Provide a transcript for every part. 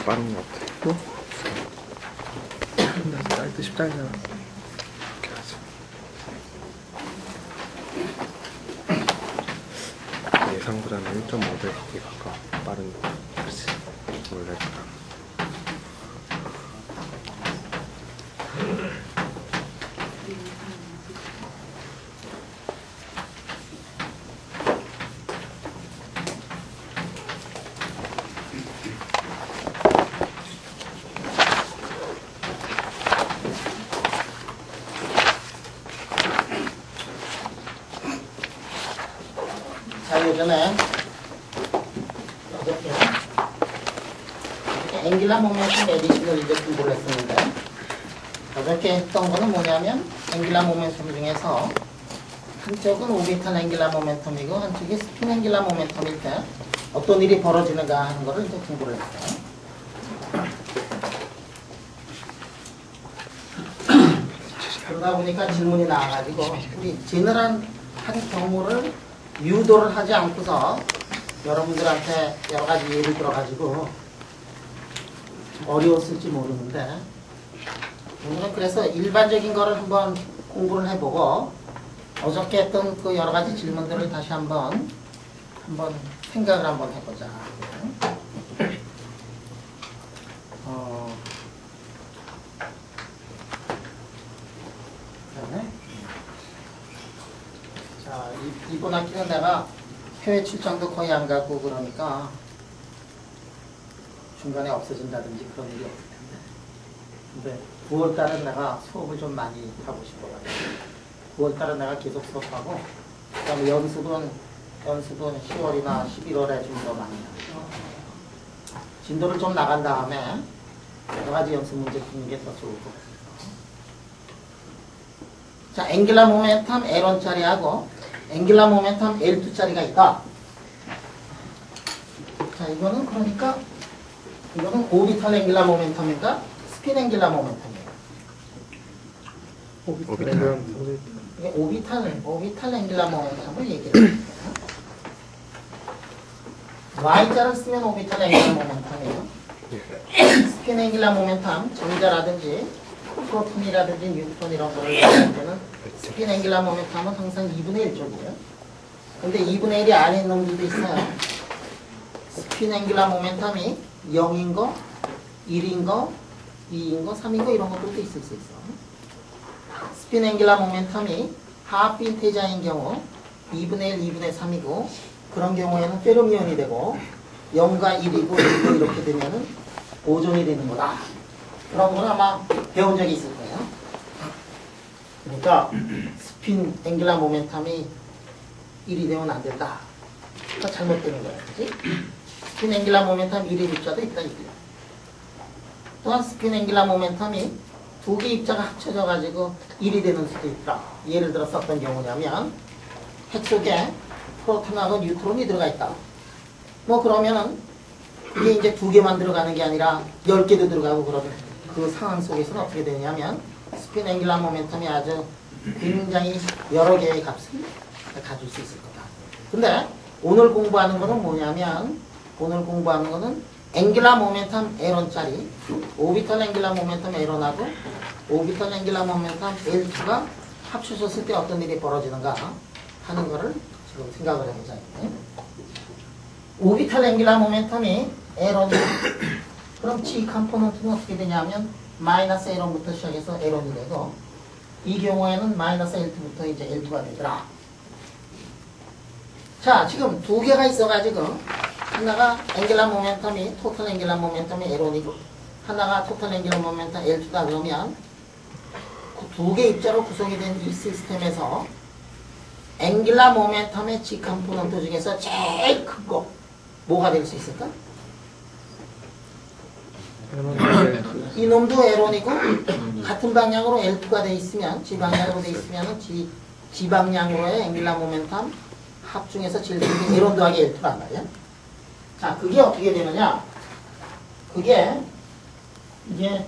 빠른 것 같아. 또? 나 나이트 10장이잖아. 이렇게 하지. 예상보다는 1.5배 가까워. 빠른 거. 그렇지. 원래보다. 자, 요즘에 앵귤라 모멘텀 에디션을 이제 공부를 했었는데, 어저께 했던 거는 뭐냐면 앵귤라 모멘텀 중에서 한쪽은 오비탈 앵귤라 모멘텀이고 한쪽이 스핀 앵귤라 모멘텀일 때 어떤 일이 벌어지는가 하는 거를 이제 공부를 했어요. 그러다 보니까 질문이 나와가지고 우리 제너럴한 경우를 유도를 하지 않고서 여러분들한테 여러 가지 예를 들어가지고 좀 어려웠을지 모르는데, 오늘은 그래서 일반적인 거를 한번 공부를 해보고 어저께 했던 그 여러 가지 질문들을 다시 한번 생각을 한번 해보자. 그다음에 자, 이번 학기는 내가 해외 출장도 거의 안 가고 그러니까 중간에 없어진다든지 그런 일이 없을 텐데, 근데 9월달은 내가 수업을 좀 많이 하고 싶어가지고 9월달은 내가 계속 수업하고, 그 다음에 연습은 10월이나 11월에 좀 더 많이 하고 진도를 좀 나간 다음에 여러 가지 연습 문제 푸는 게 더 좋을 것 같아요. 자, 앵귤라 모멘텀 L1짜리하고 앵귤라 모멘텀 L2짜리가 있다. 자, 이거는 그러니까 이거는 오비탈 앵귤라 모멘텀인가 스핀 앵귤라 모멘텀이에요. 이게 오비탈 앵귤라 모멘텀을 얘기를 해요. Y자를 쓰면 오비탈 앵귤라 모멘텀이에요. 스핀 앵귤라 모멘텀, 전자라든지 프로톤이라든지 뉴트론 이런 거를 얘기할 때는 스핀 앵귤라 모멘텀은 항상 2분의 1쪽이에요. 근데 2분의 1이 아닌 놈들도 있어요. 스핀 앵귤라 모멘텀이 0인 거, 1인 거, 2인 거, 3인 거 이런 것들도 있을 수 있어. 스핀 앵귤라 모멘텀이 하프 인테자인 경우 2분의 1, 2분의 3이고, 그런 경우에는 페르미온이 되고 0과 1이고 1고 이렇게 되면은 보존이 되는 거다. 그런 거는 아마 배운 적이 있을 거예요. 그러니까 스핀 앵귤라 모멘텀이 1이 되면 안 된다. 그러니까 잘못되는 거야. 그치? 스핀 앵귤라 모멘텀 1의 입자도 있다 이거야. 또한 스핀 앵귤라 모멘텀이 두 개 입자가 합쳐져 가지고 1이 되는 수도 있다. 예를 들어서 어떤 경우냐면 핵 속에 프로톤하고 뉴트론이 들어가 있다. 뭐 그러면은 이게 이제 두 개만 들어가는 게 아니라 10개도 들어가고 그러면 그 상황 속에서는 어떻게 되냐면 스핀 앵귤라 모멘텀이 아주 굉장히 여러 개의 값을 가질 수 있을 거다. 근데 오늘 공부하는 거는 뭐냐면, 오늘 공부하는 거는 앵귤라 모멘텀 L1짜리 오비탈 앵귤라 모멘텀 L1하고 오비탈 앵귤라 모멘텀 L2가 합쳐졌을 때 어떤 일이 벌어지는가 하는 거를 지금 생각을 해보자. 오비탈 앵귤라 모멘텀이 L1이고, 그럼 G 컴포넌트는 어떻게 되냐면 마이너스 L1부터 시작해서 L1이 되고, 이 경우에는 마이너스 L2부터 이제 L2가 되더라. 자, 지금 두 개가 있어가지고 하나가 앵귤라 모멘텀이 토탈 앵귤라 모멘텀이 L1이고 하나가 토탈 앵귤라 모멘텀 L2다. 그러면 두 개 입자로 구성이 된 이 시스템에서 앵귤라 모멘텀의 G 컴포넌트 중에서 제일 큰 거 뭐가 될 수 있을까? 이놈도 L1이고 같은 방향으로 L2가 돼 있으면, G 방향으로 돼 있으면 G 방향으로의 앵귤라 모멘텀 합 중에서 제일 큰 게 L1 더하기 L2란 말이야. 자, 그게 어떻게 되느냐? 그게 이게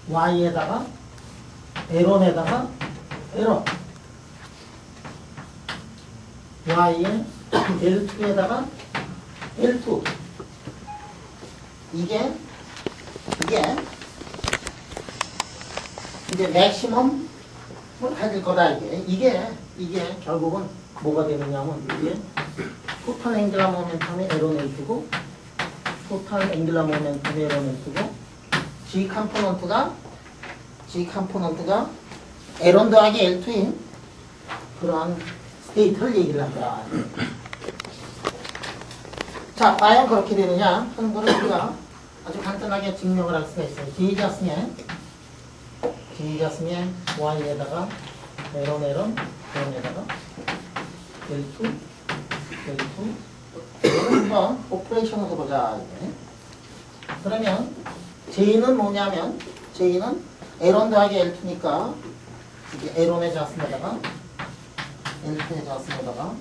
Y에다가 L1에다가 L1, Y에 L2에다가 L2, 이게 이제 맥시멈을 가질 거다 이게 결국은 뭐가 되느냐면 이게 토탈 앵귤러 모멘텀의 에로네이트고 토탈 앵귤러 모멘텀의 에로네이트고 G 컴포넌트가 L1 더하기 L2인 그러한 스테이트를 얘기를 한다. 자, 과연 그렇게 되느냐 하는 거를 우리가 아주 간단하게 증명을 할 수가 있어요. G-의 Y에다가 L1에다가 L2 한번 오퍼레이션을 해보자. 이제. 그러면 J는 뭐냐면 J는 L1 더하기 L2니까 이게 L1의 자수에다가 L2의 자수에다가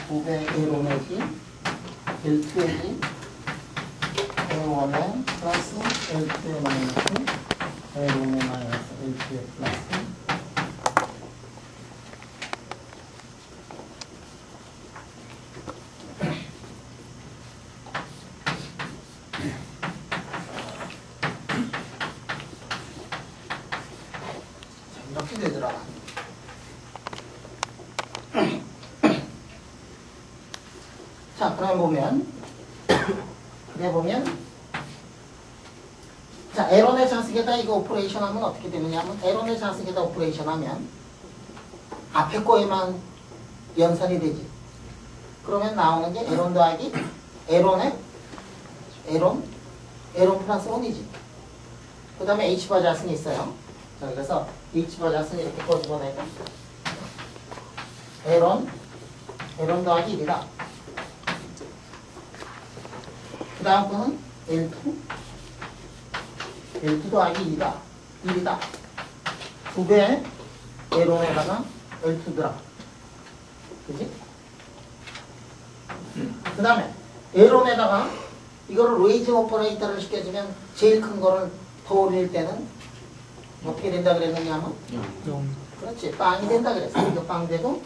9배 L1의 G L2의 G L1의 플러스 L2의 마이너스 L1의 마이너스 L2의 플러스 이렇게 되더라. 자, 그럼 보면 자, L1의 자식에다 이거 오퍼레이션 하면 어떻게 되느냐 하면 L1의 자식에다 오퍼레이션 하면 앞에 거에만 연산이 되지. 그러면 나오는 게 L1 더하기 L1 플러스 1이지. 그 다음에 H바 자승이 있어요. 자, 그래서 H바 자승이 이렇게 꺼집어내고 L1 더하기 1이다. 그 다음 거는 L2 더하기 1이다. 2배 L1에다가 L2더라. 그지? 그 다음에 L1에다가 이거를 레이즈 오퍼레이터를 시켜주면 제일 큰 거를 더 올릴 때는 어떻게 된다 그랬느냐 하면 그렇지, 빵이 된다 그랬어. 이거 빵 되고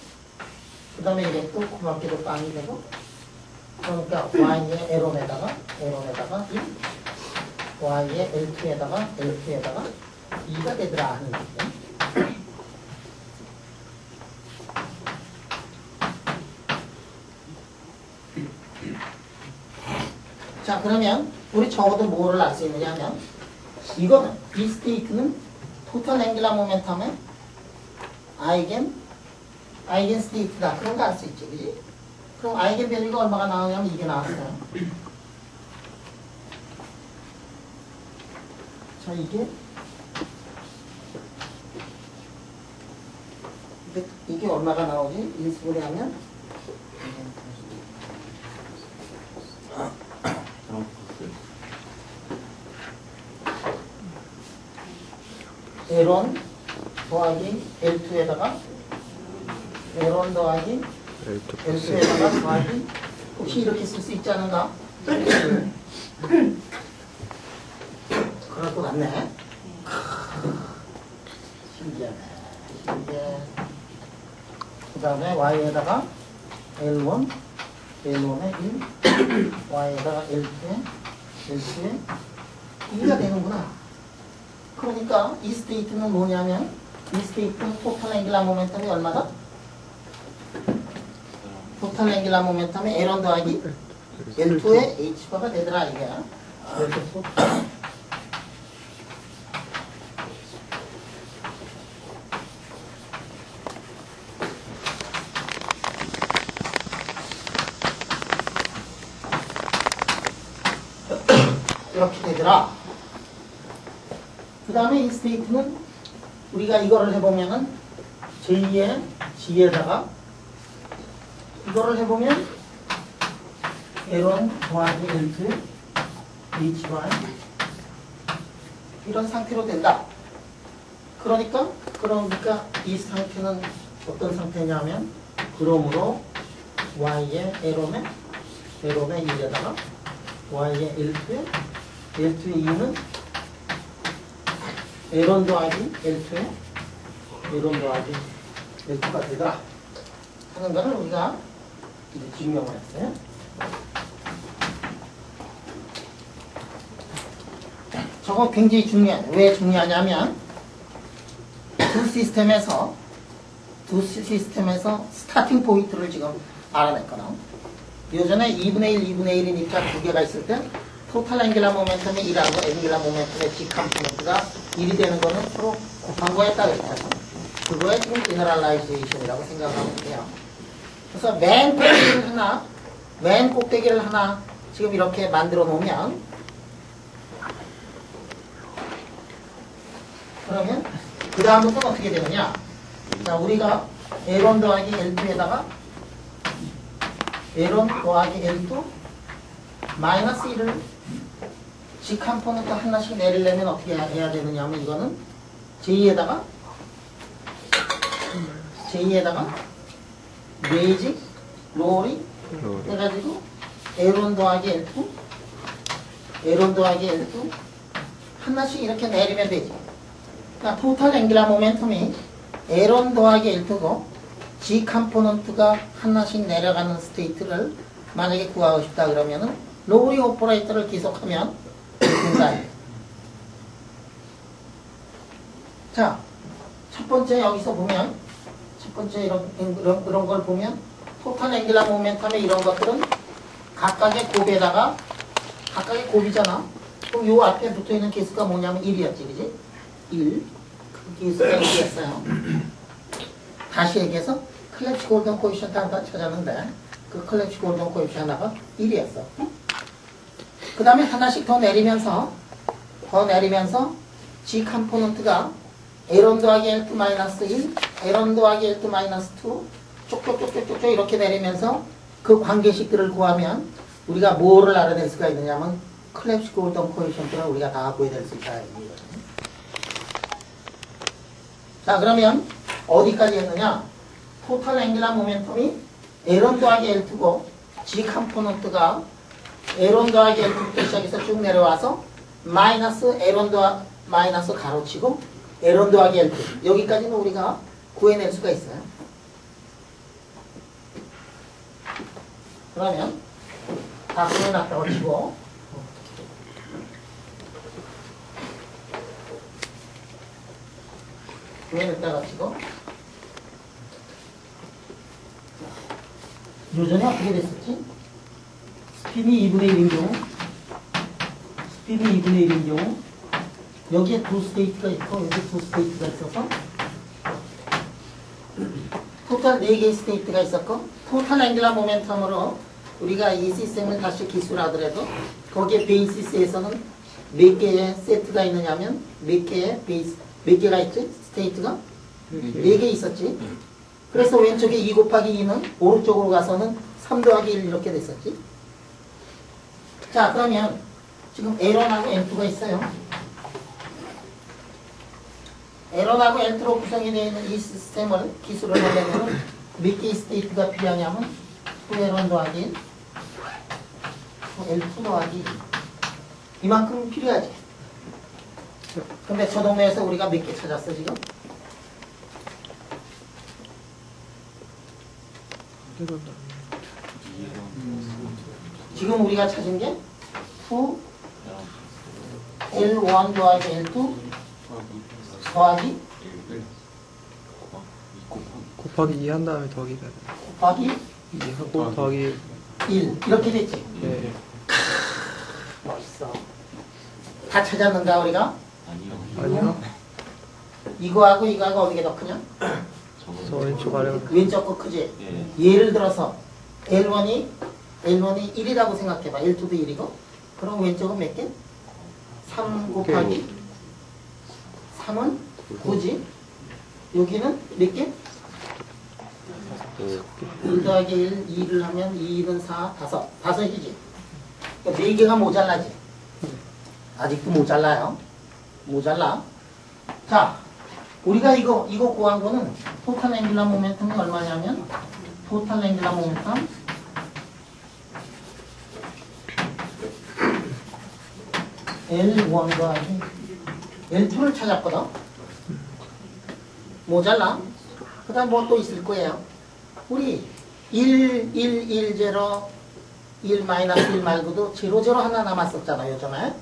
그 다음에 이게 또 고맙게도 빵이 되고 그러니까 Y의 L1에다가 1 Y의 L2에다가 2가 되더라 하는 거죠. 자, 그러면 우리 적어도 뭐를 알 수 있느냐 하면 이거는 이 스테이트는 토탈 앵귤러 모멘텀의 아이겐 스테이트다. 그런 거 알 수 있지, 그지? 그럼 아이겐 밸류가 얼마가 나오냐면 이게 나왔어요. 자, 이게 얼마가 나오지? 인수분해 하면 L1 더하기 L2에다가 L1 더하기 L2에다가 더하기 혹시 이렇게 쓸 수 있지 않은가? 그럴 것 같네. 신기하네. 그 다음에 Y에다가 L1에 1 Y에다가 L2에 2가 되는구나. 그러니까 이 스테이트는 뭐냐면 이 스테이트는 토탈 앵귤러 모멘텀이 얼마다? 토탈 앵귤러 모멘텀이 L1 더하기 L2의 H바가 되더라 이게. 그래서 이렇게 되더라. 그 다음에 이 스테이트는 우리가 이거를 해보면은 J의 G에다가 이거를 해보면 L1 더하기 L2 Hy 이런 상태로 된다. 그러니까 이 상태는 어떤 상태냐면 그러므로 Y의 L1의 1에다가 Y의 L2의 2는 L1 더하기 L2에 L1 더하기 L2가 되더라 하는 거를 우리가 이제 증명을 했어요. 저거 굉장히 중요해. 왜 중요하냐면 두 시스템에서 스타팅 포인트를 지금 알아냈거든. 요전에 2분의 1, 2분의 1이니까 두 개가 있을 때 토탈 앵귤러 모멘텀이 1하고 앵귤러 모멘텀의 G 컴포넌트가 1이 되는 거는 서로 곱한 거에 따르죠. 그거에 지금 제너럴라이제이션이라고 생각하면 돼요. 그래서 맨 꼭대기를 하나 지금 이렇게 만들어 놓으면, 그러면 그 다음부터는 어떻게 되느냐? 자, 우리가 L1 더하기 L2에다가 L1 더하기 L2 마이너스 1을 G 컴포넌트 하나씩 내리려면 어떻게 해야 되느냐 하면, 이거는 J에다가 베이직 롤이 해가지고 L1 더하기 L2 하나씩 이렇게 내리면 되지. 그러니까 토탈 앵귤러 모멘텀이 L1 더하기 L2고 G 컴포넌트가 하나씩 내려가는 스테이트를 만약에 구하고 싶다 그러면은 로우리 오퍼레이터를 기속하면 된다. 자, 첫 번째 여기서 보면, 첫 번째 이런 걸 보면 토탈 앵귤러 모멘텀의 이런 것들은 각각의 곱에다가, 각각의 곱이잖아. 그럼 요 앞에 붙어있는 개수가 뭐냐면 1이었지, 그지? 1. 그 개수가 1이었어요. 다시 얘기해서 클랩시 골든 코에피션트 하나 찾았는데 그 클랩시 골든 코에피션트 하나가 1이었어. 그 다음에 하나씩 더 내리면서 G 컴포넌트가 L1 더하기 L2 마이너스 1, L1 더하기 L2 마이너스 2 쪽쪽쪽쪽쪽 이렇게 내리면서 그 관계식들을 구하면 우리가 뭐를 알아낼 수가 있느냐면 클랩시 골든 코에피션트를 우리가 다 구해낼 수 있다. 자, 그러면 어디까지 했느냐? 토탈 앵귤러 모멘텀이 L1 더하기 L2고 G 컴포넌트가 L1 더하기 L2부터 시작해서 쭉 내려와서 마이너스 L1 더하기 마이너스 가로치고 L1 더하기 L2 여기까지는 우리가 구해낼 수가 있어요. 그러면 다 구해놨다고 치고 구해냈다고 치고 요전에 어떻게 됐었지? 스핀이 2분의 1인 경우 여기에 두 스테이트가 있고 여기 두 스테이트가 있어서 토탈 4개의 스테이트가 있었고 토탈 앵귤러 모멘텀으로 우리가 이 시스템을 다시 기술하더라도 거기에 베이시스에서는 몇 개의 세트가 있느냐면 몇 개가 있지? 스테이트가? 4개 있었지? 그래서 왼쪽에 2 곱하기 2는 오른쪽으로 가서는 3 더하기 1 이렇게 됐었지? 자, 그러면 지금 L1하고 L2가 있어요. L1하고 L2로 구성이 되어 있는 이 시스템을 기술을 하려면 몇 개의 스테이트가 필요하냐면 2L1 더하기 1, L2 더하기 2 이만큼 필요하지. 근데 저 동네에서 우리가 몇 개 찾았어 지금? 지금 우리가 찾은 게 2 L1 더하기 L2 더하기 곱하기 2 한 다음에 더하기가 돼. 곱하기 2하고 더하기 1 이렇게 됐지? 네. 멋있어. 다 찾았는가 우리가? 아니요. 이거하고 이거하고 어디가 더 크냐? 저 왼쪽 아래가 왼쪽 거 크지? 예를 들어서 L1이 1이라고 생각해봐. L2도 1이고 그럼 왼쪽은 몇 개? 3 곱하기 3은 9지? 여기는 몇 개? 1 더하기 1, 2를 하면 2는 4, 5이지? 그러니까 4개가 모자라지? 아직도 모자라요. 모자라. 자, 우리가 이거 구한 거는 토탈 앵귤러 모멘텀이 얼마냐면 토탈 앵귤러 모멘텀 L1 더하기 L2를 찾았거든. 모자라. 그 다음 뭐 또 있을 거예요. 우리 1, 1, 1, 0, 1 마이너스 1 말고도 0, 0 하나 남았었잖아 요즘에.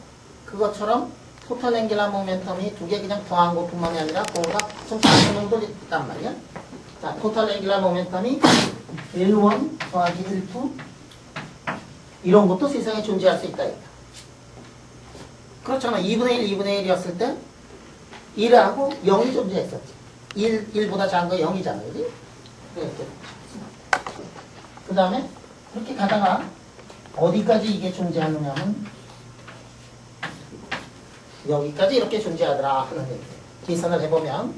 그것처럼 토탈 앵귤러 모멘텀이 두 개 그냥 더한 것뿐만이 아니라 그거가 좀 작은 정도 있단 말이야. 자, 토탈 앵귤러 모멘텀이 L1 더하기 L2 이런 것도 세상에 존재할 수 있다. 그렇잖아. 2분의 1, 2분의 1이었을 때 1하고 0이 존재했었지. 1보다 작은 거 0이잖아. 그지? 이렇게. 그 다음에 그렇게 가다가 어디까지 이게 존재하느냐면 여기까지 이렇게 존재하더라 하는 얘기. 계산을 해보면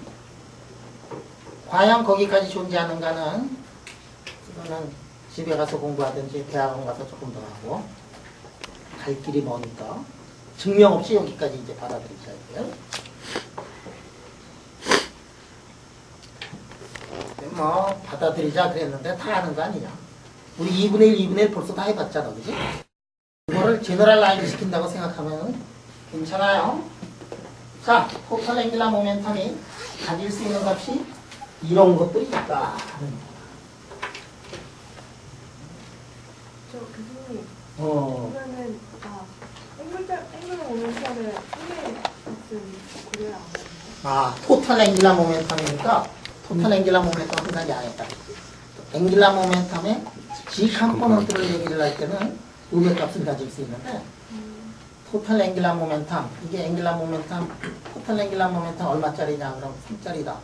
과연 거기까지 존재하는가는 이거는 집에 가서 공부하든지 대학원 가서 조금 더 하고 갈 길이 머니까 증명 없이 여기까지 이제 받아들이셔야 돼요. 뭐 받아들이자 그랬는데 다 하는 거 아니냐. 우리 2분의 1, 2분의 1 벌써 다 해봤잖아. 그지? 이거를 제너럴 라인 시킨다고 생각하면 괜찮아요. 자, 토탈 앵귤러 모멘텀이 가질 수 있는 값이 이런 것들이 있다. 저 교수님, 어, 그러면은 앵글러 모멘텀을 1의 값은 고려를 안 하나요? 아, 토탈 앵귤러 모멘텀이니까 토탈 앵귤러 모멘텀 한 가지 아니다. 앵귤러 모멘텀의 G 컴포넌트를 얘기를 할 때는 음의 값을 가질 수 있는데 토탈 앵귤러 모멘텀, 이게 앵귤러 모멘텀, 토탈 앵귤러 모멘텀 얼마짜리냐? 그럼 3짜리다.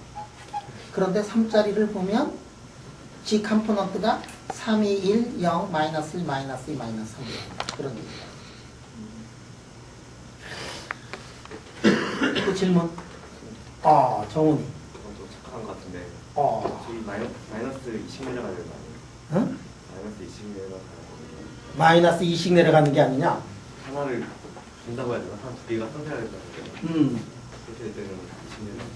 그런데 3짜리를 보면 G 컴포넌트가 3, 2, 1, 0, 마이너스 1, 마이너스 2, 마이너스 3 그런 얘기예요. 그 질문. 정훈이. 좀 착한 것 같은데 저희 마이너스 20 내려가야 되는 거 아니에요? 응? 마이너스 20 내려가야 되는 마이너스 2씩 내려가는 게 아니냐? 하나를 준다고 해야 되나? 한 두 개가 상쇄해야 되는데 그렇게 될 때는 20 내려가는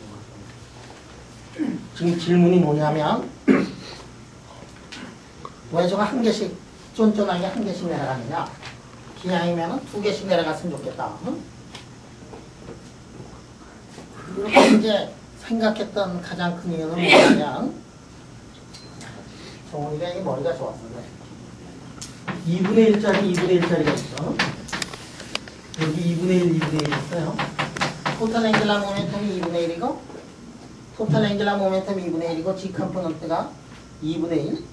지금 질문이 뭐냐면 왜 저거 한 개씩 쫀쫀하게 한 개씩 내려가느냐? 기왕이면 두 개씩 내려갔으면 좋겠다. 응? 이렇게 이제 생각했던 가장 큰 이유는 뭐냐면 정훈이가 이 머리가 좋았어. 2분의 1짜리 2분의 1짜리가 있어. 여기 2분의 1, 2분의 1 있어요. 토탈 앵귤러 모멘텀이 2분의 1이고 토탈 앵귤러 모멘텀이 2분의 1이고 G 컴포넌트가 2분의 1.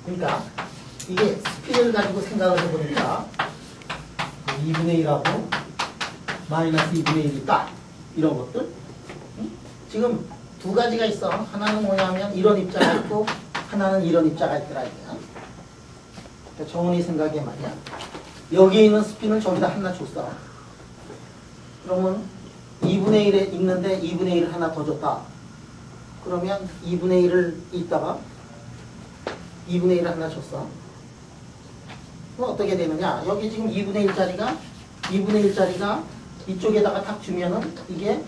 그러니까 이게 스피드를 가지고 생각을 해보니까 2분의 1하고 마이너스 2분의 1이 딱 이런 것들. 응? 지금 두 가지가 있어. 하나는 뭐냐면 이런 입자가 있고 하나는 이런 입자가 있더라. 그러니까 정훈이 생각에 말이야. 여기에 있는 스핀을 저기다 하나 줬어. 그러면 2분의 1에 있는데 2분의 1을 하나 더 줬다. 그러면 2분의 1을 있다가 2분의 1을 하나 줬어. 그럼 어떻게 되느냐? 여기 지금 2분의 1짜리가 이쪽에다가 탁 주면은 이게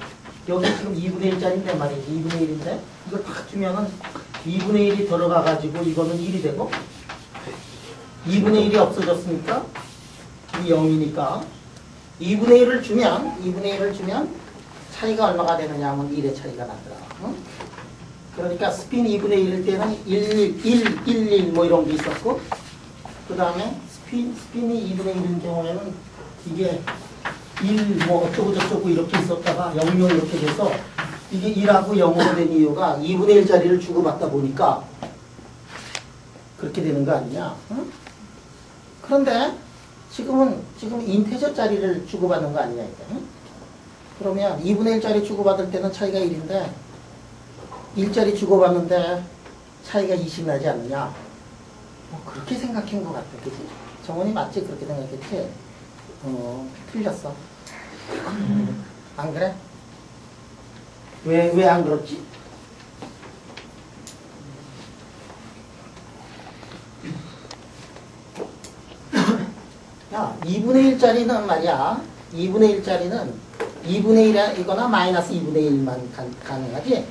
여기 지금 2분의 1짜리인데 말이지. 2분의 1인데 이걸 탁 주면은 2분의 1이 들어가가지고 이거는 1이 되고 2분의 1이 없어졌으니까 이 0이니까 2분의 1을 주면 차이가 얼마가 되느냐 하면 1의 차이가 나더라. 응? 그러니까 스핀 2분의 1일 때는 1 뭐 이런 게 있었고 그 다음에 스핀이 2분의 1인 경우에는 이게 1 뭐 어쩌고 저쩌고 이렇게 있었다가 0, 0 이렇게 돼서 이게 1하고 0으로 된 이유가 2분의 1짜리를 주고받다 보니까 그렇게 되는 거 아니냐. 응? 그런데 지금 인테저 짜리를 주고받는 거 아니냐 이게. 응? 그러면 2분의 1짜리 주고받을 때는 차이가 1인데 1짜리 주고받는데 차이가 20 나지 않느냐. 뭐 그렇게 생각한 것 같아. 그치? 정원이 맞지? 그렇게 생각했지? 틀렸어. 안 그래? 왜 안 그렇지? 야, 2분의 1짜리는 말이야. 2분의 1짜리는 2분의 1이거나 마이너스 2분의 1만 가능하지?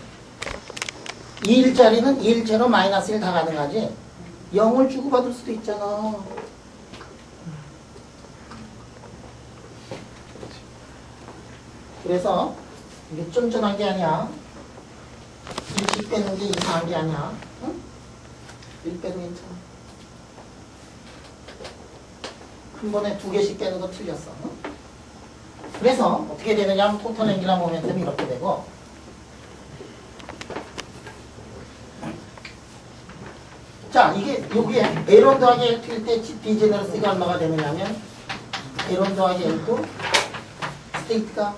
2일짜리는 2일 제로 마이너스 1 다 가능하지? 0을 주고받을 수도 있잖아. 그래서 이게 쫀쫀한 게 아니야. 1씩 빼는 게 이상한 게 아니야. 응? 1 빼도 괜찮아. 한 번에 두 개씩 빼는 거 틀렸어. 응? 그래서 어떻게 되느냐 하면 토탈 앵귤러 모멘텀이 이렇게 되고 자 이게 여기에 L1 더하기 L2일 때 디제너러스가 얼마가 되느냐면 L1 더하기 L2 스테이트가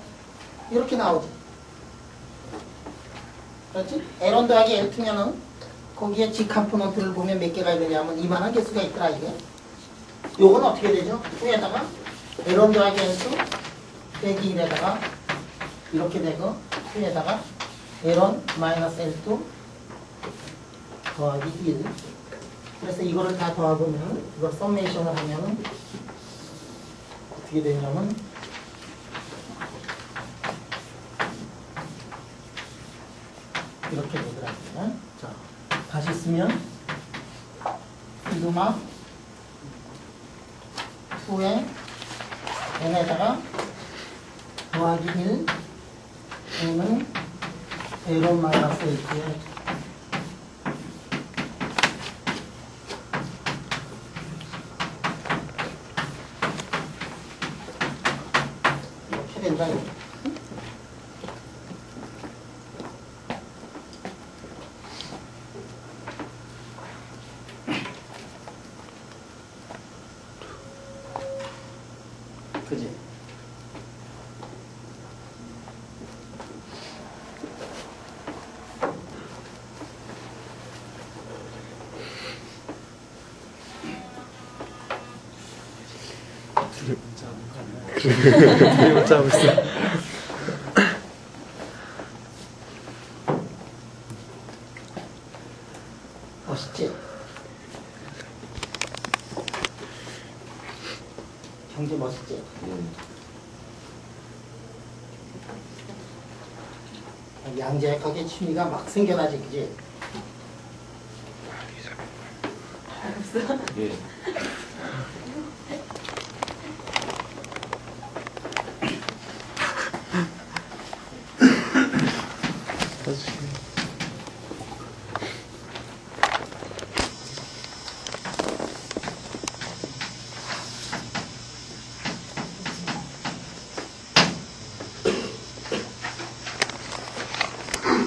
이렇게 나오지. 그렇지? L1 더하기 L2면은 거기에 G 컴포넌트를 보면 몇 개가 있느냐면 이만한 개수가 있더라 이게. 요건 어떻게 되죠? 2에다가 L1 더하기 L2 빼기 1에다가 이렇게 되고 2에다가 L1 마이너스 L2 더하기 1. 그래서 이거를 다 더하면 이걸 썸메이션을 하면은 어떻게 되냐면 이렇게 되더라고요. 자, 다시 쓰면 시그마 2에 n에다가 더하기 1 n은 L1 마이너스 L2에 이렇게 된다. 그지? 둘이 못 자고 있어. 멋있지? 경제 멋있지? 양자역학의 취미가 막 생겨나지, 그지? 예. 나중에.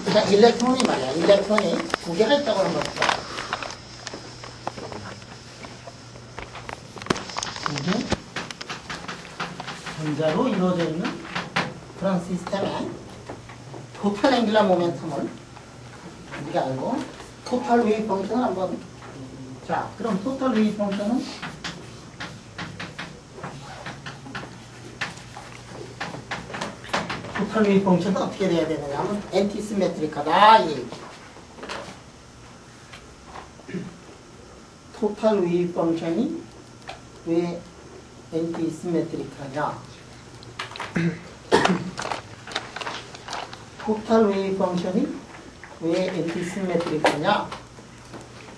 그냥 일렉트론이 말이야. 일렉트론이 두 개가 있다고 하는 겁니다. 두 개 전자로 이루어져 있는 그런 시스템에 토탈 앵귤러 모멘텀을 우리가 알고 토탈 웨이브 펑션을 한번 자 그럼 토탈 웨이브 펑션은 토탈 웨이브 펑션은 어떻게 돼야 되느냐 하면 엔티시메트릭하다 이 얘기. 토탈 웨이브 펑션이 왜 엔티시메트릭하냐 토탈 웨이브 펑션이 왜 엔티시메트릭하냐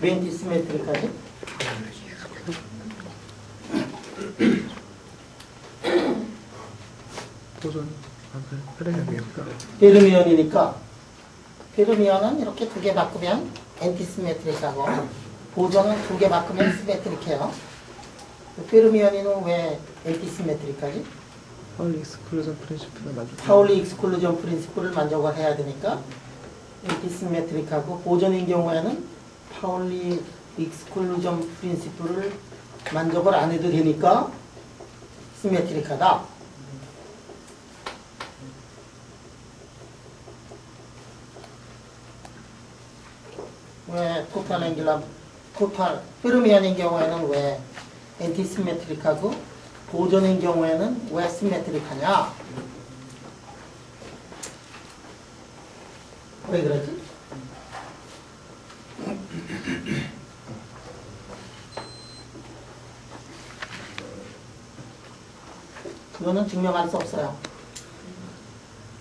왜 엔티시메트릭하지? 보존. 페르미언이니까. 페르미언이니까 페르미언은 이렇게 두 개 바꾸면 엔티시메트릭하고 보존은 두 개 바꾸면 시메트릭해요. 페르미언이는 왜 엔티시메트릭하지? 파울리 익스클루전 프린시플을 만족. 파울리 익스클루전 프린시플을 만족을 해야 되니까 엔티시메트릭하고 보존인 경우에는 파울리 익스클루전 프린시플을 만족을 안 해도 되니까 시메트릭하다. 왜 토탈 앵귤러 토탈 페르미언인 경우에는 왜 엔티시메트릭하고 보존인 경우에는 왜 시메트릭하냐? 왜 그러지? 그거는 증명할 수 없어요.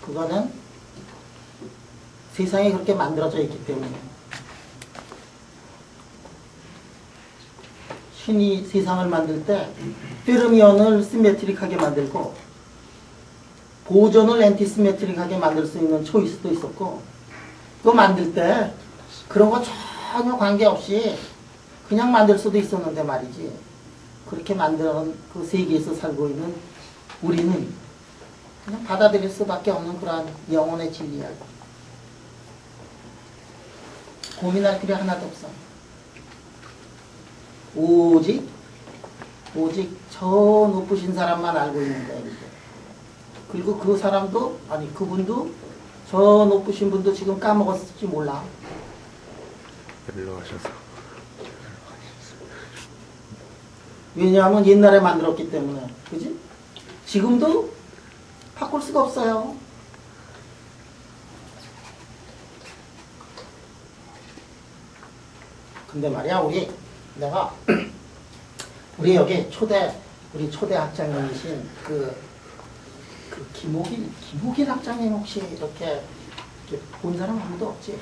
그거는 세상이 그렇게 만들어져 있기 때문에 신이 세상을 만들 때 페르미언을 시메트릭하게 만들고 보존을 엔티시메트릭하게 만들 수 있는 초이스도 있었고 그거 만들 때 그런 거 전혀 관계없이 그냥 만들 수도 있었는데 말이지 그렇게 만드는 그 세계에서 살고 있는 우리는 그냥 받아들일 수밖에 없는 그러한 영혼의 진리야. 고민할 필요 하나도 없어. 오직 저 높으신 사람만 알고 있는 거야. 이제. 그리고 그 사람도, 아니 그분도 저 높으신 분도 지금 까먹었을지 몰라. 일로 가셔서. 왜냐하면 옛날에 만들었기 때문에. 그지? 지금도 바꿀 수가 없어요. 근데 말이야, 우리 여기 우리 초대 학장님이신 그 김옥일 학장님 혹시 이렇게 본 사람 아무도 없지?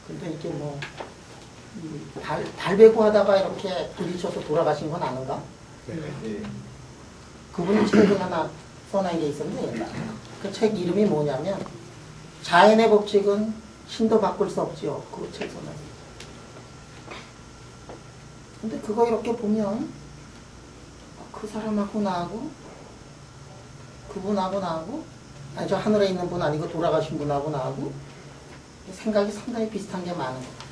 근데 이게 뭐, 달배구 하다가 이렇게 부딪혀서 돌아가신 건 아는가? 네. 그분이 책을 하나 써놓은 게 있었는데, 그 책 이름이 뭐냐면, 자연의 법칙은 신도 바꿀 수 없지요. 그 책 써놨어요. 근데 그거 이렇게 보면, 그 사람하고 나하고, 그분하고 나하고, 아니, 저 하늘에 있는 분 아니고 돌아가신 분하고 나하고, 생각이 상당히 비슷한 게 많은 거예요.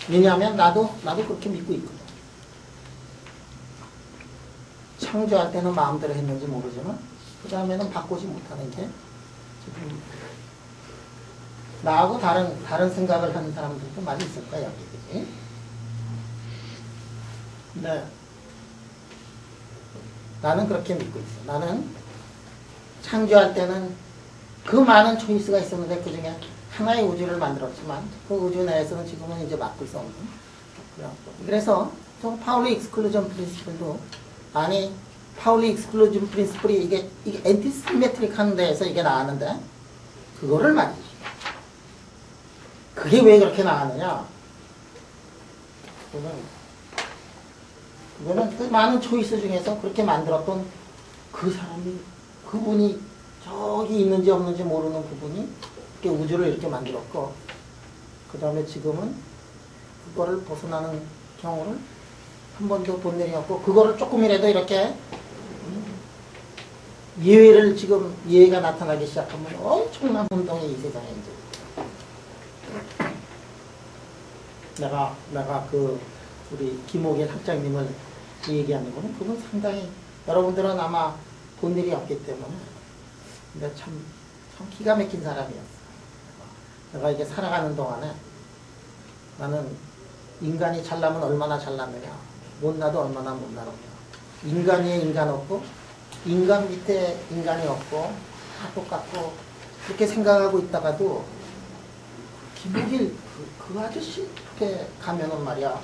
왜냐하면 나도 그렇게 믿고 있거든. 창조할 때는 마음대로 했는지 모르지만 그 다음에는 바꾸지 못하는 게 지금 나하고 다른 생각을 하는 사람들도 많이 있을 거야, 여기. 그지? 근데 나는 그렇게 믿고 있어. 나는 창조할 때는 그 많은 초이스가 있었는데 그 중에 하나의 우주를 만들었지만 그 우주 내에서는 지금은 이제 바꿀 수 없는 그런 거. 그래서 저 파울리 익스클루전 프린시플도 아니 파울리 익스클루전 프린시플이 이게 엔티시메트릭 하는 데에서 이게 나왔는데 그거를 말이지. 그게 왜 그렇게 나왔느냐? 그거는 그 많은 초이스 중에서 그렇게 만들었던 그분이 저기 있는지 없는지 모르는 그분이 이렇게 우주를 이렇게 만들었고, 그 다음에 지금은 그거를 벗어나는 경우를 한 번도 본 일이 없고, 그거를 조금이라도 이렇게 예외가 나타나기 시작하면 엄청난 운동이 이 세상에 이제. 내가 우리 김옥일 학장님을 얘기하는 거는 그건 상당히 여러분들은 아마 본 일이 없기 때문에 근데 참 기가 막힌 사람이었어. 내가 이게 살아가는 동안에 나는 인간이 잘나면 얼마나 잘났느냐, 못나도 얼마나 못나느냐. 인간 위에 인간 없고 인간 밑에 인간이 없고 다 똑같고 그렇게 생각하고 있다가도 김옥일 그 아저씨 이렇게 가면은 말이야,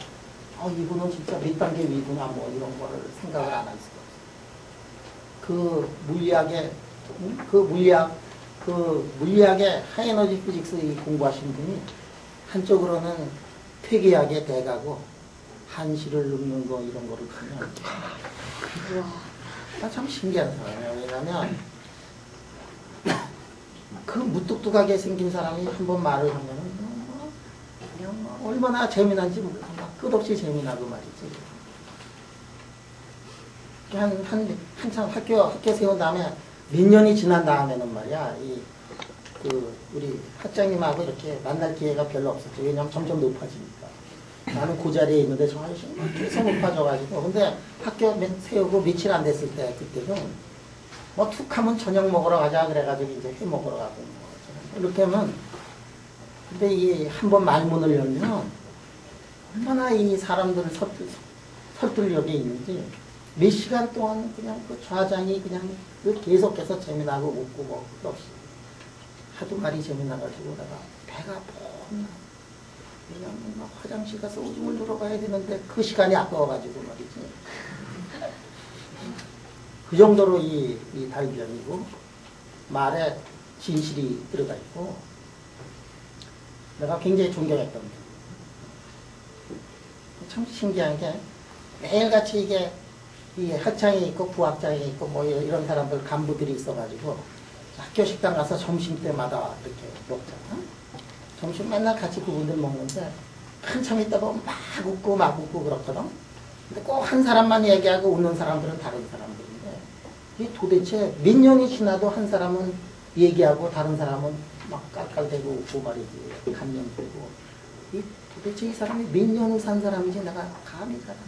이분은 진짜 몇 단계 위구나 뭐 이런 거를 생각을 안 할 수가 없어. 그 물리학의 하이에너지 피직스 공부하신 분이 한쪽으로는 퇴계학의 대가고 한시를 읊는 거 이런 거를 보면 참 신기한 사람이에요. 왜냐면 그 무뚝뚝하게 생긴 사람이 한번 말을 하면은 그냥 얼마나 재미난지 몰라. 막 끝없이 재미나고 말이지. 한참 학교 세운 다음에 몇 년이 지난 다음에는 말이야, 우리 학장님하고 이렇게 만날 기회가 별로 없었죠. 왜냐면 점점 높아지니까. 나는 그 자리에 있는데 저 아저씨 계속 높아져가지고. 근데 학교 세우고 며칠 안 됐을 때, 그때는 뭐 툭 하면 저녁 먹으러 가자 그래가지고 이제 회 먹으러 가고. 이렇게 하면, 근데 이 한번 말문을 열면 얼마나 이 사람들을 설득력이 있는지 몇 시간 동안 그냥 그 좌장이 그냥 계속해서 재미나고 웃고 뭐 그거 없이 하도 말이 재미나가지고 내가 배가 펑 그냥 막 화장실 가서 오줌을 누러 가야 되는데 그 시간이 아까워가지고 말이지. 그 정도로 이 달변이고 말에 진실이 들어가 있고 내가 굉장히 존경했던 게 참 신기한 게 매일같이 이게 이 학장이 있고 부학장이 있고 뭐 이런 사람들 간부들이 있어가지고 학교 식당 가서 점심 때마다 이렇게 먹잖아. 점심 맨날 같이 그분들 먹는데 한참 있다 보면 막 웃고 그렇거든. 근데 꼭 한 사람만 얘기하고 웃는 사람들은 다른 사람들. 이 도대체 몇 년이 지나도 한 사람은 얘기하고 다른 사람은 막 깔깔대고 웃고 말이지. 감명되고. 도대체 이 사람이 몇 년을 산 사람인지 내가 감이 잘 안 돼.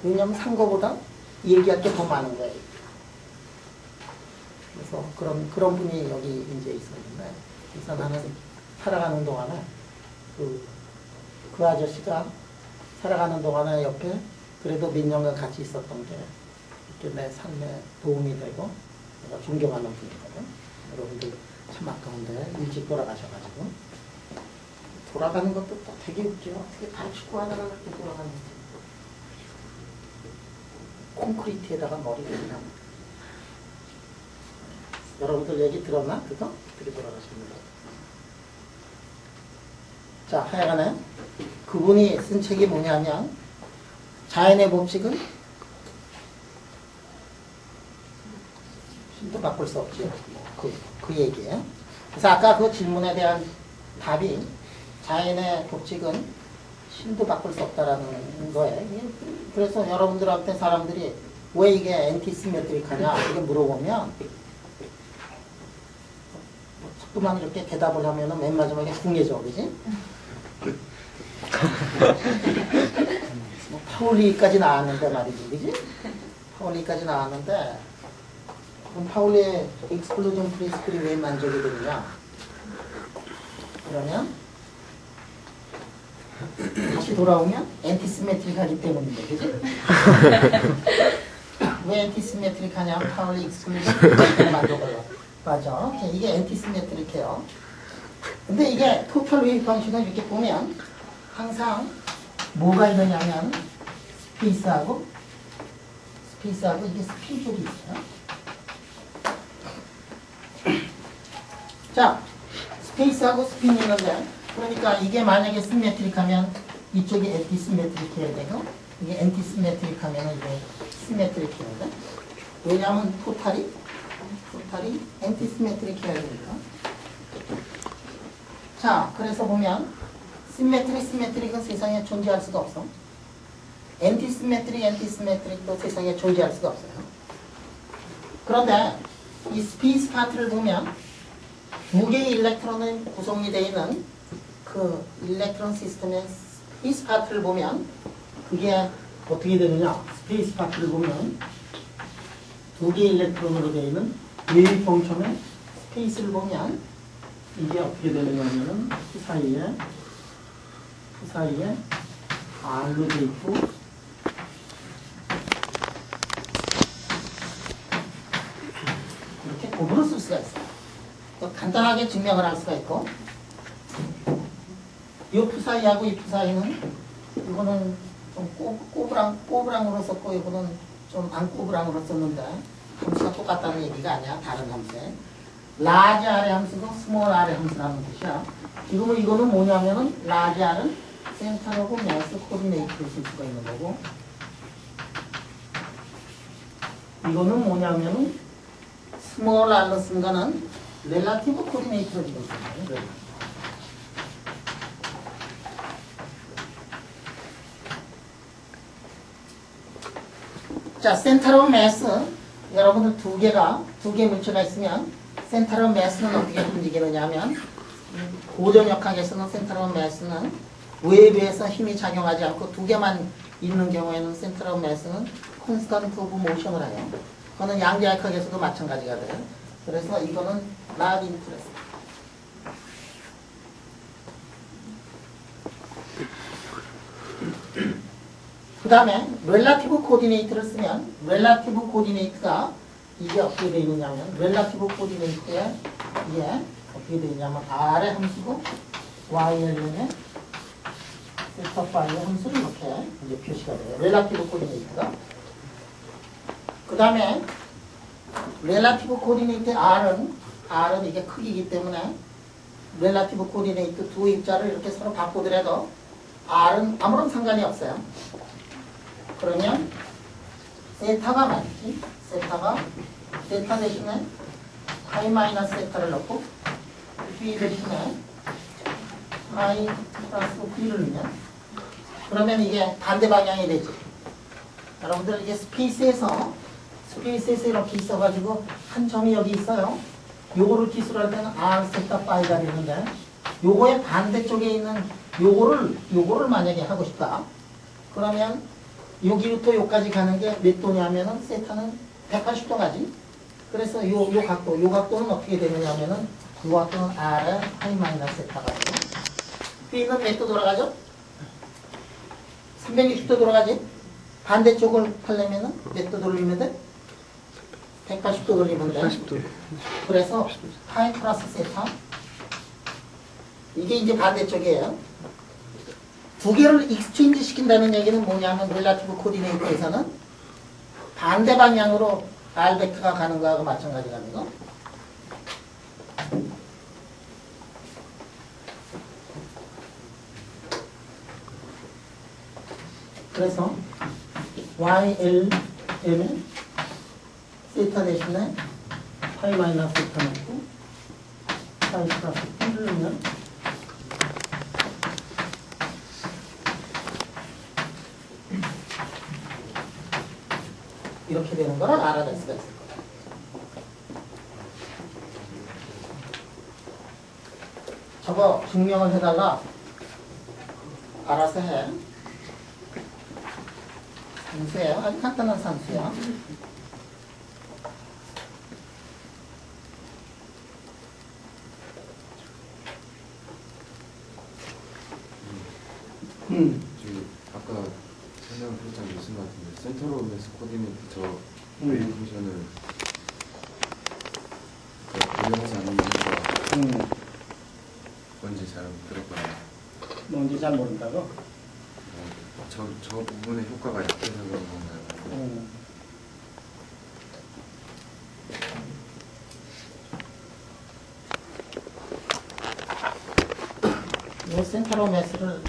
왜냐면 산 거보다 얘기할 게 더 많은 거예요. 그래서 그런 분이 여기 이제 있었는데, 그래서 나는 살아가는 동안에 그 아저씨가 살아가는 동안에 옆에 그래도 몇 년간 같이 있었던 게 이렇게 내 삶에 도움이 되고 내가 존경하는 분이거든. 여러분들 참 아까운데 일찍 돌아가셔가지고 돌아가는 것도 또 되게 웃겨. 어떻게 다 축구하다가 그렇게 돌아가는지. 콘크리트에다가 머리를 그냥. 여러분들 얘기 들었나? 그거? 어떻게 돌아가십니다. 자, 하여간에 그분이 쓴 책이 뭐냐면 자연의 법칙은 신도 바꿀 수 없지. 그 얘기예요. 그래서 아까 그 질문에 대한 답이 자연의 법칙은 신도 바꿀 수 없다라는 거예요. 그래서 여러분들한테 사람들이 왜 이게 엔티시메트릭하냐 이렇게 물어보면 자꾸만 이렇게 대답을 하면은 맨 마지막에 궁해져, 그지? 뭐 파울리까지 나왔는데 말이지, 그지? 파울리까지 나왔는데 그럼 파울리의 익스클루전 프린시플이 왜 만족이 되느냐? 그러면 다시 돌아오면 엔티시메트릭하기 때문인데, 그지? 왜 엔티시메트릭하냐? 파울리 익스클루전 프린시플이 만족을 맞아. 이게 엔티시메트릭해요. 근데 이게 토탈 웨이브 방식은 이렇게 보면 항상 뭐가 있느냐면 스페이스하고 이게 스핀 쪽이 있어요. 자, 스페이스하고 스핀이 있는데 그러니까 이게 만약에 시메트릭하면 이쪽이 엔티시메트릭해야 되고 이게 엔티시메트릭하면 이게 시메트릭해야 돼. 왜냐하면 토탈이 엔티시메트릭해야 되니까. 자, 그래서 보면 시메트릭은 세상에 존재할 수가 없어. 엔티시메트릭도 세상에 존재할 수가 없어요. 그런데 이 스페이스 파트를 보면 두 개의 일렉트론이 구성이 되어 있는 그 일렉트론 시스템의 스페이스 파트를 보면 그게 어떻게 되느냐? 스페이스 파트를 보면 두 개의 일렉트론으로 되어 있는 웨이브 펑션의 스페이스를 보면 이게 어떻게 되느냐 하면은 그 사이에 R로 되어 있고 이렇게 곱으로 쓸 수가 있어요. 또 간단하게 증명을 할 수가 있고 이 푸사이하고 이 푸사이는 이거는 좀 꼬부랑으로 썼고 이거는 좀 안 꼬부랑으로 썼는데 함수가 똑같다는 얘기가 아니야. 다른 함수에 라지 R의 함수도 스몰 R의 함수라는 뜻이야. 지금은 이거는 뭐냐면은 라지 R은 센터하고 매스 코디네이트를 쓸 수가 있는 거고 이거는 뭐냐면은 스몰 R로 쓴 거는 렐라티브 코디네이트로 지금 쓴 거예요. 자, 센터로 매스 여러분들 두 개 물체가 있으면 센터로 매스는 어떻게 움직이느냐 하면 고전역학에서는 센터로 매스는 웨이브에서 힘이 작용하지 않고 두 개만 있는 경우에는 센터로 매스는 콘스턴트 오브 모션을 해요. 그거는 양자역학에서도 마찬가지가 돼요. 그래서 이거는 not interest. 그 다음에 렐라티브 코디네이트를 쓰면 렐라티브 코디네이트가 이게 어떻게 되어 있느냐면 렐라티브 코디네이트에 이게 어떻게 되어 있냐면 R의 함수고 YLN의 셀터 파이의 함수를 이렇게 이제 표시가 돼요. 렐라티브 코디네이트가. 그 다음에 렐라티브 코디네이트 R은 이게 크기이기 때문에 렐라티브 코디네이트 두 입자를 이렇게 서로 바꾸더라도 R은 아무런 상관이 없어요. 그러면 세타가 맞지? 세타 대신에 파이 마이너스 세타를 넣고 B 대신에 파이 플러스 B를 넣으면 그러면 이게 반대 방향이 되지. 여러분들 이게 스페이스에서 스페이스에서 이렇게 있어가지고 한 점이 여기 있어요. 요거를 기술할 때는 R 세타 파이가 되는데 요거의 반대쪽에 있는 요거를 만약에 하고 싶다. 그러면 여기부터 요까지 가는 게 몇 도냐면은 세타는 180도 가지. 그래서 요 각도는 어떻게 되느냐면은 요 각도는 R의 파이 마이너스 세타가 되고 B는 몇 도 돌아가죠? 360도 돌아가지? 반대쪽을 하려면은 몇 도 돌리면 돼? 180도 돌리면 돼. 80도. 그래서 파이 플러스 세타 이게 이제 반대쪽이에요. 두 개를 익스체인지 시킨다는 얘기는 뭐냐면 relative 코디네이터에서는 반대 방향으로 R 벡터가 가는 거하고 마찬가지랍니다. 그래서 YLM은 세타 대신에 파이 마이너스 세타 넣고 파이 플러스 T를 넣으면 이렇게 되는 걸 알아낼 수가 있을 거예요. 저거 증명을 해달라. 알아서 해. 산수예요. 아주 간단한 산수야. 저기 아까 설명을 살짝 무슨 것 같은데 센터로 메스 코디네이트 저 웨이브 포션을 고려하지 않은 이유가 뭔지 잘 들었거든요. 뭔지 잘 모른다고? 저 부분의 효과가 약해서 그런 건가요? 이 센터로 메스를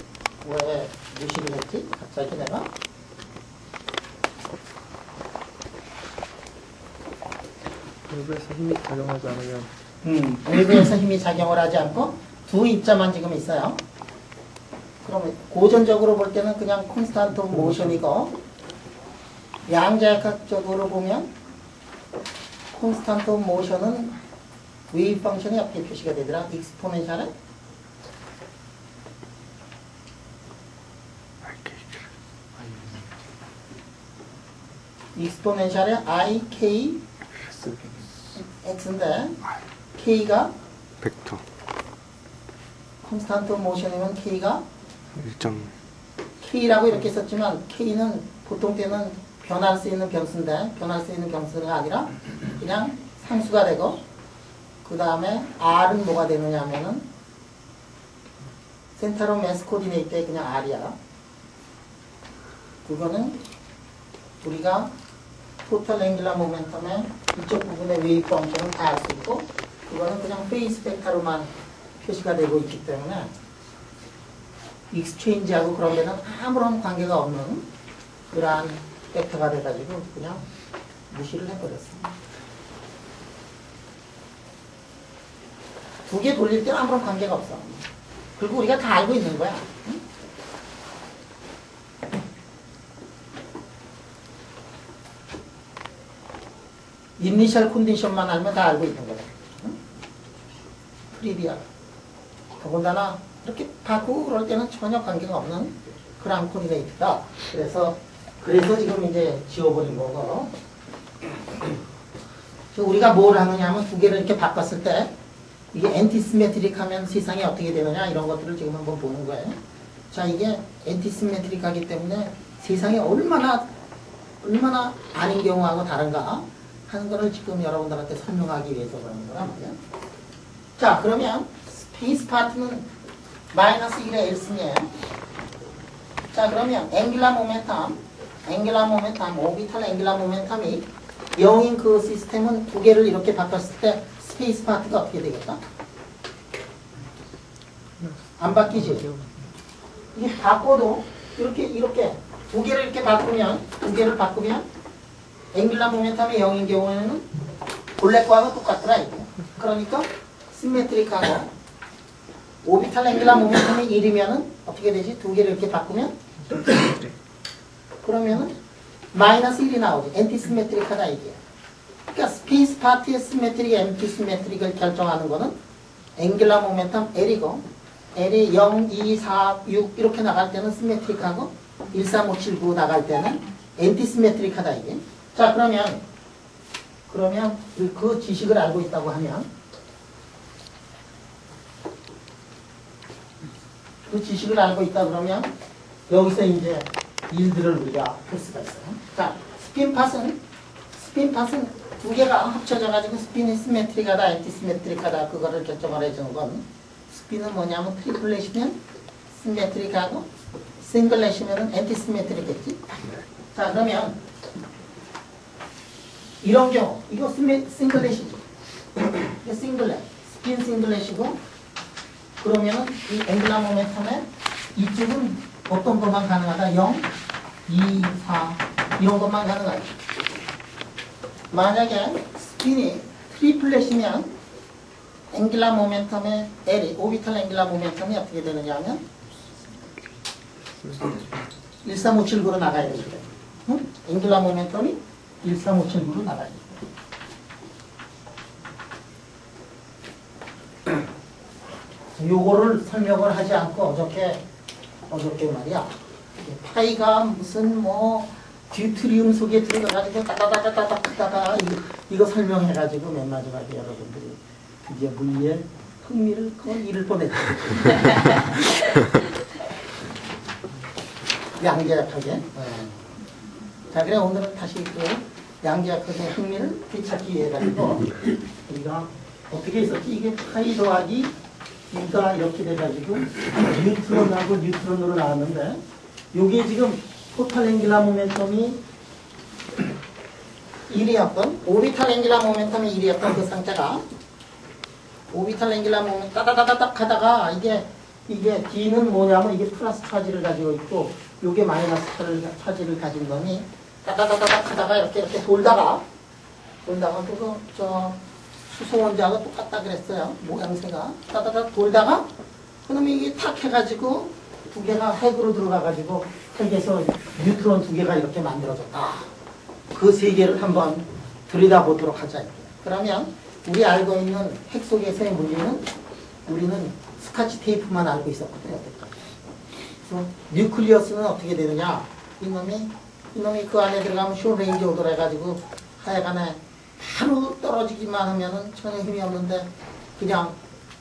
왜 무시를 했지? 갑자기 내가? 외부에서 힘이 작용하지 않으면 외부에서 힘이 작용을 하지 않고 두 입자만 지금 있어요. 그러면 고전적으로 볼 때는 그냥 콘스탄트 모션이고 양자역학적으로 보면 콘스탄트 모션은 웨이브 펑션이 어떻게 표시가 되더라? 익스포넨셜은 익스포넨셜의 IK X인데 K가 벡터 콘스탄트 모션이면 K가 1점 K라고 이렇게 썼지만 K는 보통 때는 변할 수 있는 변수인데 변할 수 있는 변수가 아니라 그냥 상수가 되고 그 다음에 R은 뭐가 되느냐 하면은 센터로 매스 코디네이터에 그냥 R이야. 그거는 우리가 토탈 앵귤러 모멘텀의 이쪽 부분의 웨이브 펑션을 다 알 수 있고 그거는 그냥 페이스 벡터로만 표시가 되고 있기 때문에 익스체인지하고 그런 데는 아무런 관계가 없는 그러한 벡터가 돼가지고 그냥 무시를 해버렸습니다. 두 개 돌릴 때는 아무런 관계가 없어. 그리고 우리가 다 알고 있는 거야. 응? 이니셜 컨디션만 알면 다 알고 있는 거야. 응? 프리비아. 더군다나 이렇게 바꾸고 그럴 때는 전혀 관계가 없는 그런 코디네이트다. 그래서 지금 이제 지워버린 거고. 우리가 뭘 하느냐 하면 두 개를 이렇게 바꿨을 때 이게 엔티시메트릭 하면 세상이 어떻게 되느냐 이런 것들을 지금 한번 보는 거예요. 자, 이게 엔티시메트릭하기 때문에 세상이 얼마나 아닌 경우하고 다른가 하는 거를 지금 여러분들한테 설명하기 위해서 그러는 거란 말이야. 자, 그러면 스페이스 파트는 마이너스 1의 L승이에요. 자, 그러면 앵귤러 모멘텀, 오비탈 앵귤러 모멘텀이 0인 그 시스템은 두 개를 이렇게 바꿨을 때 스페이스 파트가 어떻게 되겠다? 안 바뀌지? 이게 바꿔도 이렇게 두 개를 이렇게 바꾸면 앵귤러 모멘텀이 0인 경우에는 본래 거하고 똑같더라 이게. 그러니까 시메트릭하고 오비탈 앵귤러 모멘텀이 1이면은 어떻게 되지? 두 개를 이렇게 바꾸면 그러면은 마이너스 1이 나오지. 엔티시메트릭하다 이게. 그러니까 스페이스 파트의 시메트릭, 엔티시메트릭을 결정하는 거는 앵귤러 모멘텀 L이고 L이 0, 2, 4, 6 이렇게 나갈 때는 시메트릭하고 1, 3, 5, 7, 9 나갈 때는 엔티시메트릭하다 이게. 자 그러면 그 지식을 알고 있다고 하면 그 지식을 알고 있다 그러면 여기서 이제 일들을 우리가 할 수가 있어요. 자, 스핀팟은 두 개가 합쳐져가지고 스핀이 시메트릭하다, 엔티시메트릭하다 그거를 결정을 해주는 건 스핀은 뭐냐면 트리플렛이면 시메트릭하고 싱글렛이면 엔티시메트릭했지. 자, 그러면 이런 경우 이거 싱글렛이죠. 이게 싱글렛, 스핀 싱글렛이고 그러면은 이 앵글러 모멘텀에 이쪽은 어떤 것만 가능하다? 0, 2, 4 이런 것만 가능하다. 만약에 스핀이 트리플렛이면 앵글러 모멘텀의 L이 오비탈 앵글러 모멘텀이 어떻게 되느냐 하면 13579로 나가야 되죠. 응? 앵글러 모멘텀이 13579로 나가야 되죠. 요거를 설명을 하지 않고 어저께 말이야. 파이가 무슨 뭐 듀트리움 속에 들어가가지고 따다다다다닥 하다가 이거 설명해가지고 맨 마지막에 여러분들이 이제 물리에 흥미를 거의 잃을 뻔했죠. 양자역학에. 자 그래 오늘은 다시 그 양자역학의 흥미를 되찾기 위해 가지고 우리가 어떻게 했었지? 이게 파이 더하기 E가 이렇게 돼가지고 뉴트론하고 뉴트론으로 나왔는데 요게 지금 토탈 앵귤러 모멘텀이 1이었던 오비탈 앵귤러 모멘텀이 1이었던 그 상태가 오비탈 앵귤러 모멘텀 따다다다닥 하다가 이게 D는 뭐냐면 이게 플러스 차지를 가지고 있고 요게 마이너스 차지를 가진 거니 따다다다닥 하다가 이렇게 돌다가 그거 수소원자하고 똑같다 그랬어요. 모양새가 따다닥 돌다가 그러면 이게 탁 해가지고 두 개가 핵으로 들어가가지고 핵에서 뉴트론 두 개가 이렇게 만들어졌다. 그 세 개를 한번 들여다보도록 하자. 그러면 우리 알고 있는 핵 속에서의 물리는 우리는 스카치 테이프만 알고 있었거든요. 그래서 뉴클리어스는 어떻게 되느냐? 이놈이 그 안에 들어가면 숏레인지 오더라 해가지고 하여간에 바로 떨어지기만 하면은 전혀 힘이 없는데 그냥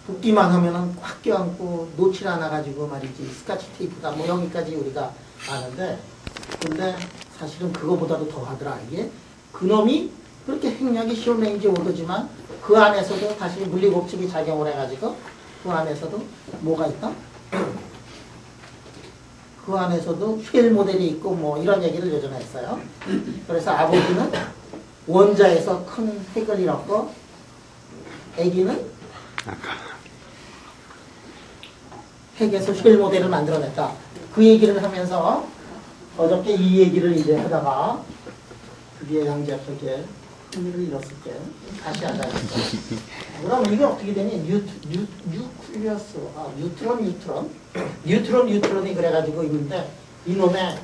붙기만 하면은 꽉 껴안고 놓질 않아가지고 말이지 스카치 테이프다 뭐 여기까지 우리가 아는데 근데 사실은 그거보다도 더 하더라 이게 그놈이 그렇게 핵력이 숏레인지 오더지만 그 안에서도 다시 물리법칙이 작용을 해가지고 그 안에서도 뭐가 있다? 그 안에서도 쉘 모델이 있고 뭐 이런 얘기를 요즘에 했어요. 그래서 아버지는 원자에서 큰 핵을 잃었고 애기는 핵에서 쉘 모델을 만들어냈다. 그 얘기를 하면서 어저께 이 얘기를 이제 하다가 드디어 양자역학에 흥미를 잃었을 때 다시 하자 했어. 그럼 이게 어떻게 되니? 뉴클리어스, 뉴트론이 그래가지고 있는데 이놈의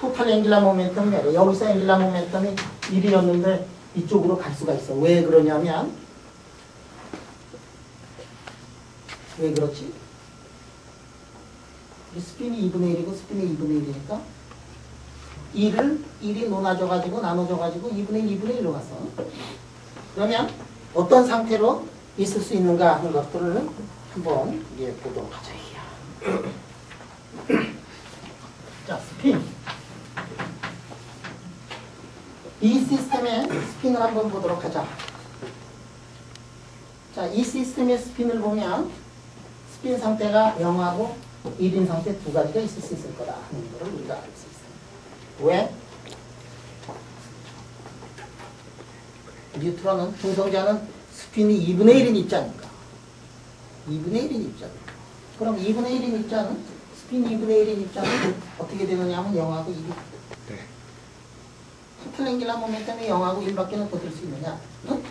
토탈 앵귤러 모멘텀이 여기서 앵귤러 모멘텀이 1이었는데 이쪽으로 갈 수가 있어. 왜 그러냐면 왜 그렇지? 이 스핀이 2분의 1이고 스핀이 2분의 1이니까 1이 나눠져가지고 2분의 1로 갔어. 그러면 어떤 상태로 있을 수 있는가 하는 것들을 한번 보도록 하자. 자, 스핀. 이 시스템의 스핀을 한번 보도록 하자. 자, 이 시스템의 스핀을 보면 스핀 상태가 0하고 1인 상태 두 가지가 있을 수 있을 거다 하는 것을 우리가 알 수 있어요. 왜? 뉴트론은 중성자는 스핀이 2분의 1인 입자니까. 2분의 1인 입자니까. 그럼 2분의 1인 입자는 스핀 2분의 1인 입자는 어떻게 되느냐 하면 0하고 1이 토탈 앵귤러 모멘텀이 0하고 1밖에 더 될 수 있느냐? 응?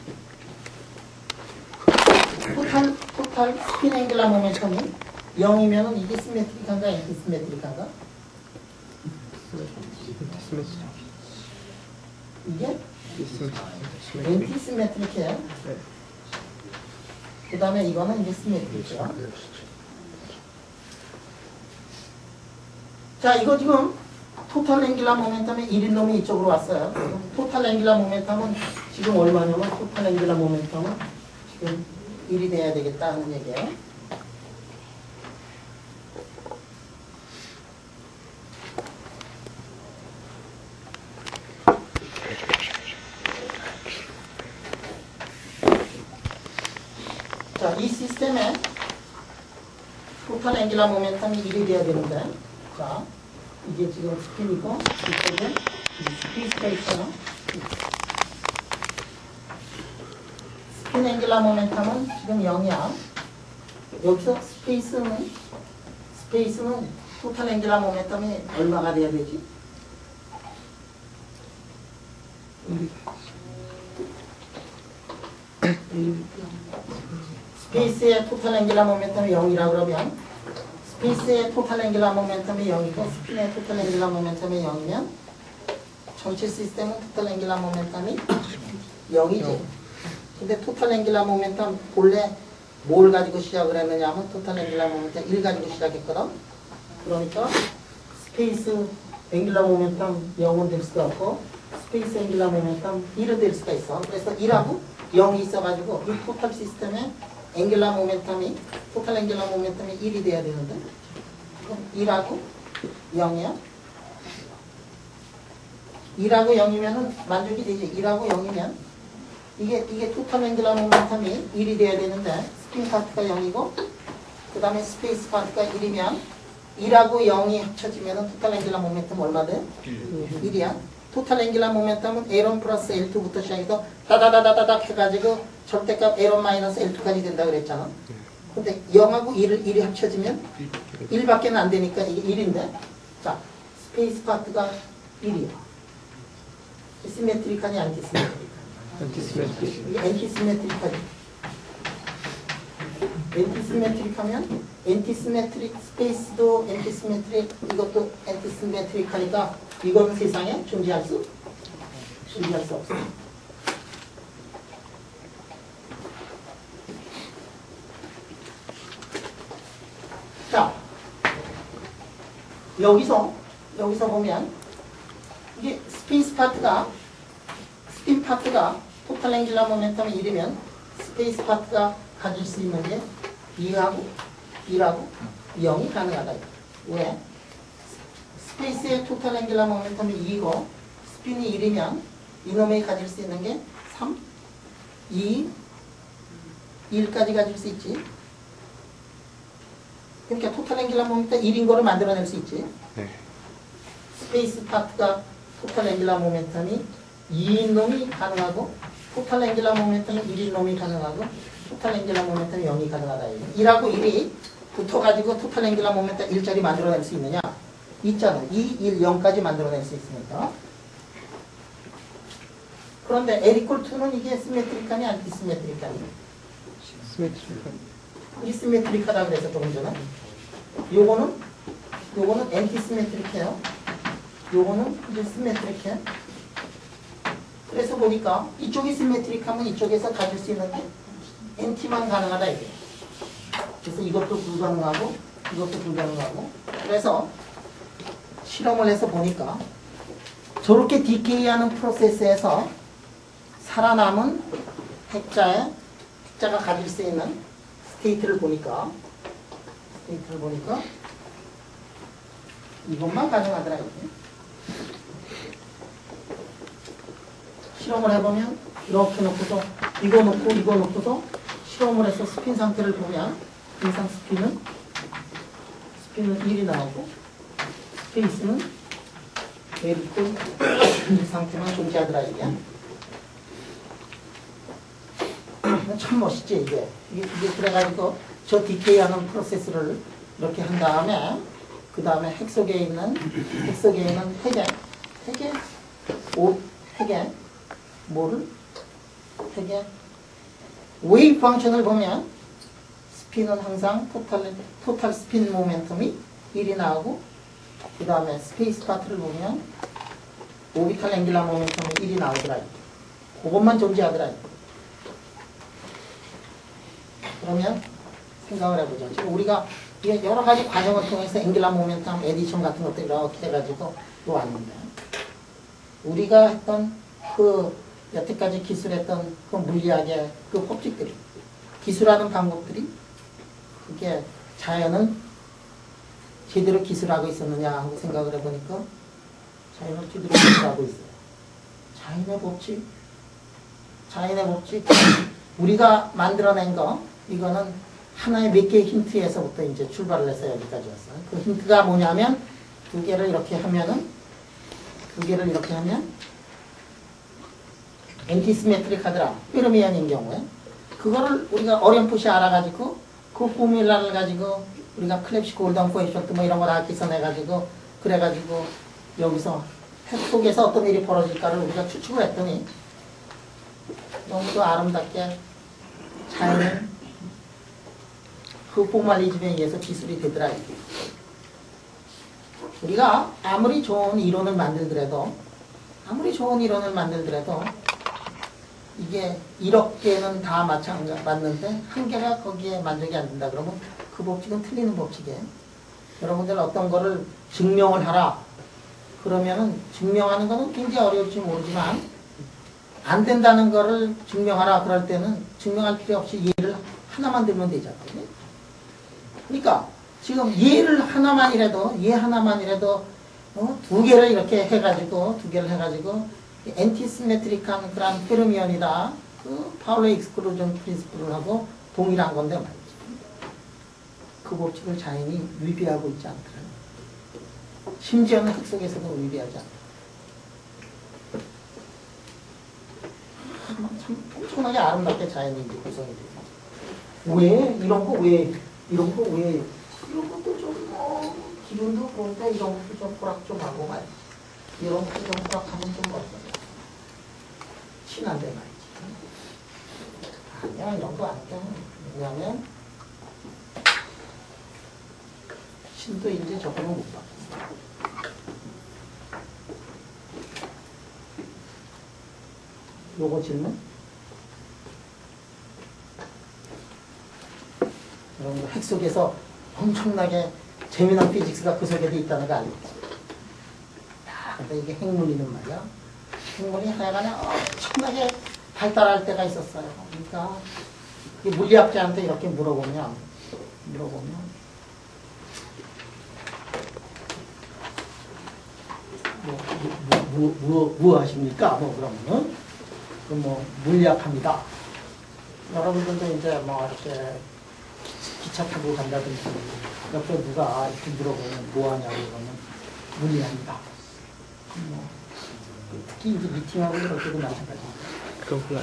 토탈 스핀 앵귤러 모멘텀이 0이면은 이게 시메트릭한가 엔티시메트릭한가? 이게 엔티시메트릭해요. 그 다음에 이거는 이제 시메트릭이죠. 자, 이거 지금 토탈 앵귤라 모멘텀의 1인 놈이 이쪽으로 왔어요. 토탈 앵귤라 모멘텀은 지금 얼마냐면 토탈 앵귤라 모멘텀은 지금 1이 돼야 되겠다 하는 얘기예요. 자, 이 시스템에 토탈 앵귤라 모멘텀이 1이 돼야 되는데, 자, 이게 지금 스핀이고, 이쪽에 스피스가 있잖아. 스핀 앵귤라 모멘텀은 지금 0이야. 여기서 스페이스는 토탈 앵귤라 모멘텀이 얼마가 돼야 되지? 스페이스의 토탈 앵귤라 모멘텀이 0이라 그러면 스페이스의 토탈 앵귤라 모멘텀이 0이고 스핀의 토탈 앵귤라 모멘텀이 0이면 전체 시스템은 토탈 앵귤라 모멘텀이 0이지. 근데 토탈 앵귤라 모멘텀 본래 뭘 가지고 시작을 했느냐 하면 토탈 앵귤라 모멘텀 1 가지고 시작했거든. 그러니까 스페이스 앵귤라 모멘텀 0은 될 수가 없고 스페이스 앵귤라 모멘텀 1은 될 수가 있어. 그래서 1하고 0이 있어가지고 이 토탈 시스템에 앵귤라 모멘텀이 토탈 앵귤라 모멘텀이 1이 돼야 되는데 그럼 1하고 0이야? 1하고 0이면은 만족이 되지. 1하고 0이면 이게 토탈 앵귤라 모멘텀이 1이 돼야 되는데 스핀 파트가 0이고 그 다음에 스페이스 파트가 1이면 1하고 0이 합쳐지면은 토탈 앵귤라 모멘텀 얼마 돼? 1이야. 토탈 앵귤라 모멘텀은 A1 플러스 L2부터 시작해서 다다다다다닥 해가지고 절대값 A1 마이너스 L2까지 된다 그랬잖아. 근데 0하고 1이 합쳐지면 1밖에는 안 되니까 이게 1인데 자, 스페이스 파트가 1이야. 시메트리카니 안티시메트리카? 이게 엔티시메트리카지. 엔티시메트릭하면 엔티시메트릭 스페이스도 엔티시메트릭 이것도 엔티시메트릭하니까 이거는 세상에 존재할 수 없어. 자, 여기서 보면 이게 스페이스 파트가 스핀 파트가 토탈 앵귤라 모멘텀이 1이면 스페이스 파트가 가질 수 있는 게 2하고 1하고 0이 가능하다. 왜? 스페이스의 토탈 앵귤라 모멘텀이 2이고 스핀이 1이면 이놈이 가질 수 있는 게 3, 2, 1까지 가질 수 있지. 그러니까 토탈 앵귤라 모멘텀 1인 거를 만들어낼 수 있지. 네. 스페이스 파트가 토탈 앵귤라 모멘텀이 2인 놈이 가능하고 토탈 앵귤라 모멘텀이 1인 놈이 가능하고 토탈 앵귤라 모멘텀이 0이 가능하다. 1하고 1이 붙어가지고 토탈 앵귤라 모멘텀 1짜리 만들어낼 수 있느냐? 있잖아. 2, 1, 0까지 만들어낼 수 있으니까. 그런데 L=2는 이게 시메트리카니 안티시메트리카니? 시메트리카다 그래서 조금 전에. 요거는 엔티시메트리카요. 요거는 이제 시메트리카요. 그래서 보니까 이쪽이 시메트릭하면 이쪽에서 가질 수 있는 게 엔티만 가능하다 이게. 그래서 이것도 불가능하고 이것도 불가능하고. 그래서 실험을 해서 보니까 저렇게 디케이하는 프로세스에서 살아남은 핵자가 가질 수 있는 스테이트를 보니까 이것만 가능하더라 이게. 실험을 해보면 이렇게 놓고서 이거 놓고서 실험을 해서 스핀 상태를 보면 항상 스핀은 1이 나오고 스페이스는 L=2 이 상태만 존재하더라 이게. 참 멋있지 이게. 이게 그래가지고 저 디케이하는 프로세스를 이렇게 한 다음에 그 다음에 핵 속에 있는 핵의 웨이브 펑션을 보면 스핀은 항상 토탈 스핀 모멘텀이 1이 나오고 그 다음에 스페이스 파트를 보면 오비탈 앵귤라 모멘텀이 1이 나오더라. 그것만 존재하더라. 그러면 생각을 해보자. 지금 우리가 이게 여러 가지 과정을 통해서 앵귤라 모멘텀 에디션 같은 것들 이렇게 해가지고 또 왔는데, 우리가 했던 그 여태까지 기술했던 그 물리학의 그 법칙들이, 기술하는 방법들이, 그게 자연은 제대로 기술하고 있었느냐 하고 생각을 해보니까 자연은 제대로 기술하고 있어요. 자연의 법칙, 우리가 만들어낸 거, 이거는 하나의 몇 개의 힌트에서부터 이제 출발을 해서 여기까지 왔어요. 그 힌트가 뭐냐면, 두 개를 이렇게 하면 엔티시메트릭하더라. 페르미안인 경우에. 그거를 우리가 어렴풋이 알아가지고, 그 포뮬라를 가지고, 우리가 클랩시 골든 코에피션트 뭐 이런 거 다 계산해가지고, 그래가지고, 여기서 핵 속에서 어떤 일이 벌어질까를 우리가 추측을 했더니, 너무도 아름답게 자연은 그 포멀리즘에 의해서 기술이 되더라. 우리가 아무리 좋은 이론을 만들더라도 이게 1억 개는 다 맞는데 한 개가 거기에 만족이 안 된다 그러면 그 법칙은 틀리는 법칙이에요. 여러분들 어떤 거를 증명을 하라 그러면은 증명하는 거는 굉장히 어려울지 모르지만, 안 된다는 거를 증명하라 그럴 때는 증명할 필요 없이 예를 하나만 들면 되잖아요. 그러니까 지금 얘 하나만이라도 두 개를 이렇게 해가지고 엔티시메트릭한 그런 페르미언이다. 그 파울러 익스클루전 프린시플을 하고 동일한 건데 말이지. 그 법칙을 자연이 위배하고 있지 않더라고요. 심지어는 흙 속에서도 위배하지 않더라고요. 참 엄청나게 아름답게 자연이 이제 구성이 되죠. 이런 것도 좀 기분도 그런데 이런 것도 좀 호락 좀 하고 말이지. 이런 것도 좀 호락하면 좀 어떠냐. 친한데 말이지. 아니야, 이런 거 아니야. 왜냐면 신도 이제 적응을 못 받고. 요거 질문? 여러분들 핵 속에서 엄청나게 재미난 피직스가 그 속에도 있다는 거 알겠죠? 근데 이게 핵물리는 말이야. 핵물이 하여간에 엄청나게 발달할 때가 있었어요. 그러니까 물리학자한테 이렇게 물어보면 뭐 하십니까? 그러면은 물리학합니다. 여러분들도 이제 이렇게 기차 타고 간다든지 옆에 누가 이렇게 물어보면 뭐 하냐고 그러면 물리합니다. 특히 이제 미팅하고 이럴 때도 마찬가지입니다. 그럼 그거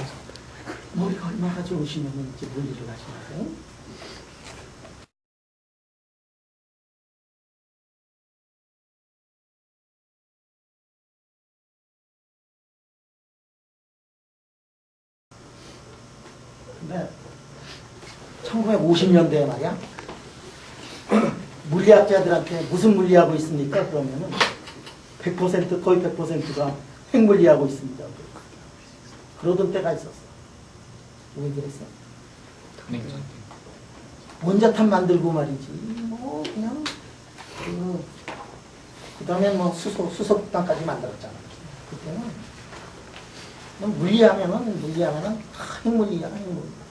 머리가 얼마나 좋으시면 이제 물리를 하시나요? 근데 1950년대에 말이야, 물리학자들한테 무슨 물리하고 있습니까? 그러면은 100% 거의 100%가 핵물리하고 있습니다. 그러던 때가 있었어. 왜 그랬어? 원자탄 만들고 말이지. 그냥 그다음에 수소폭탄까지 만들었잖아. 그때는 물리하면은 핵물리야, 핵물리.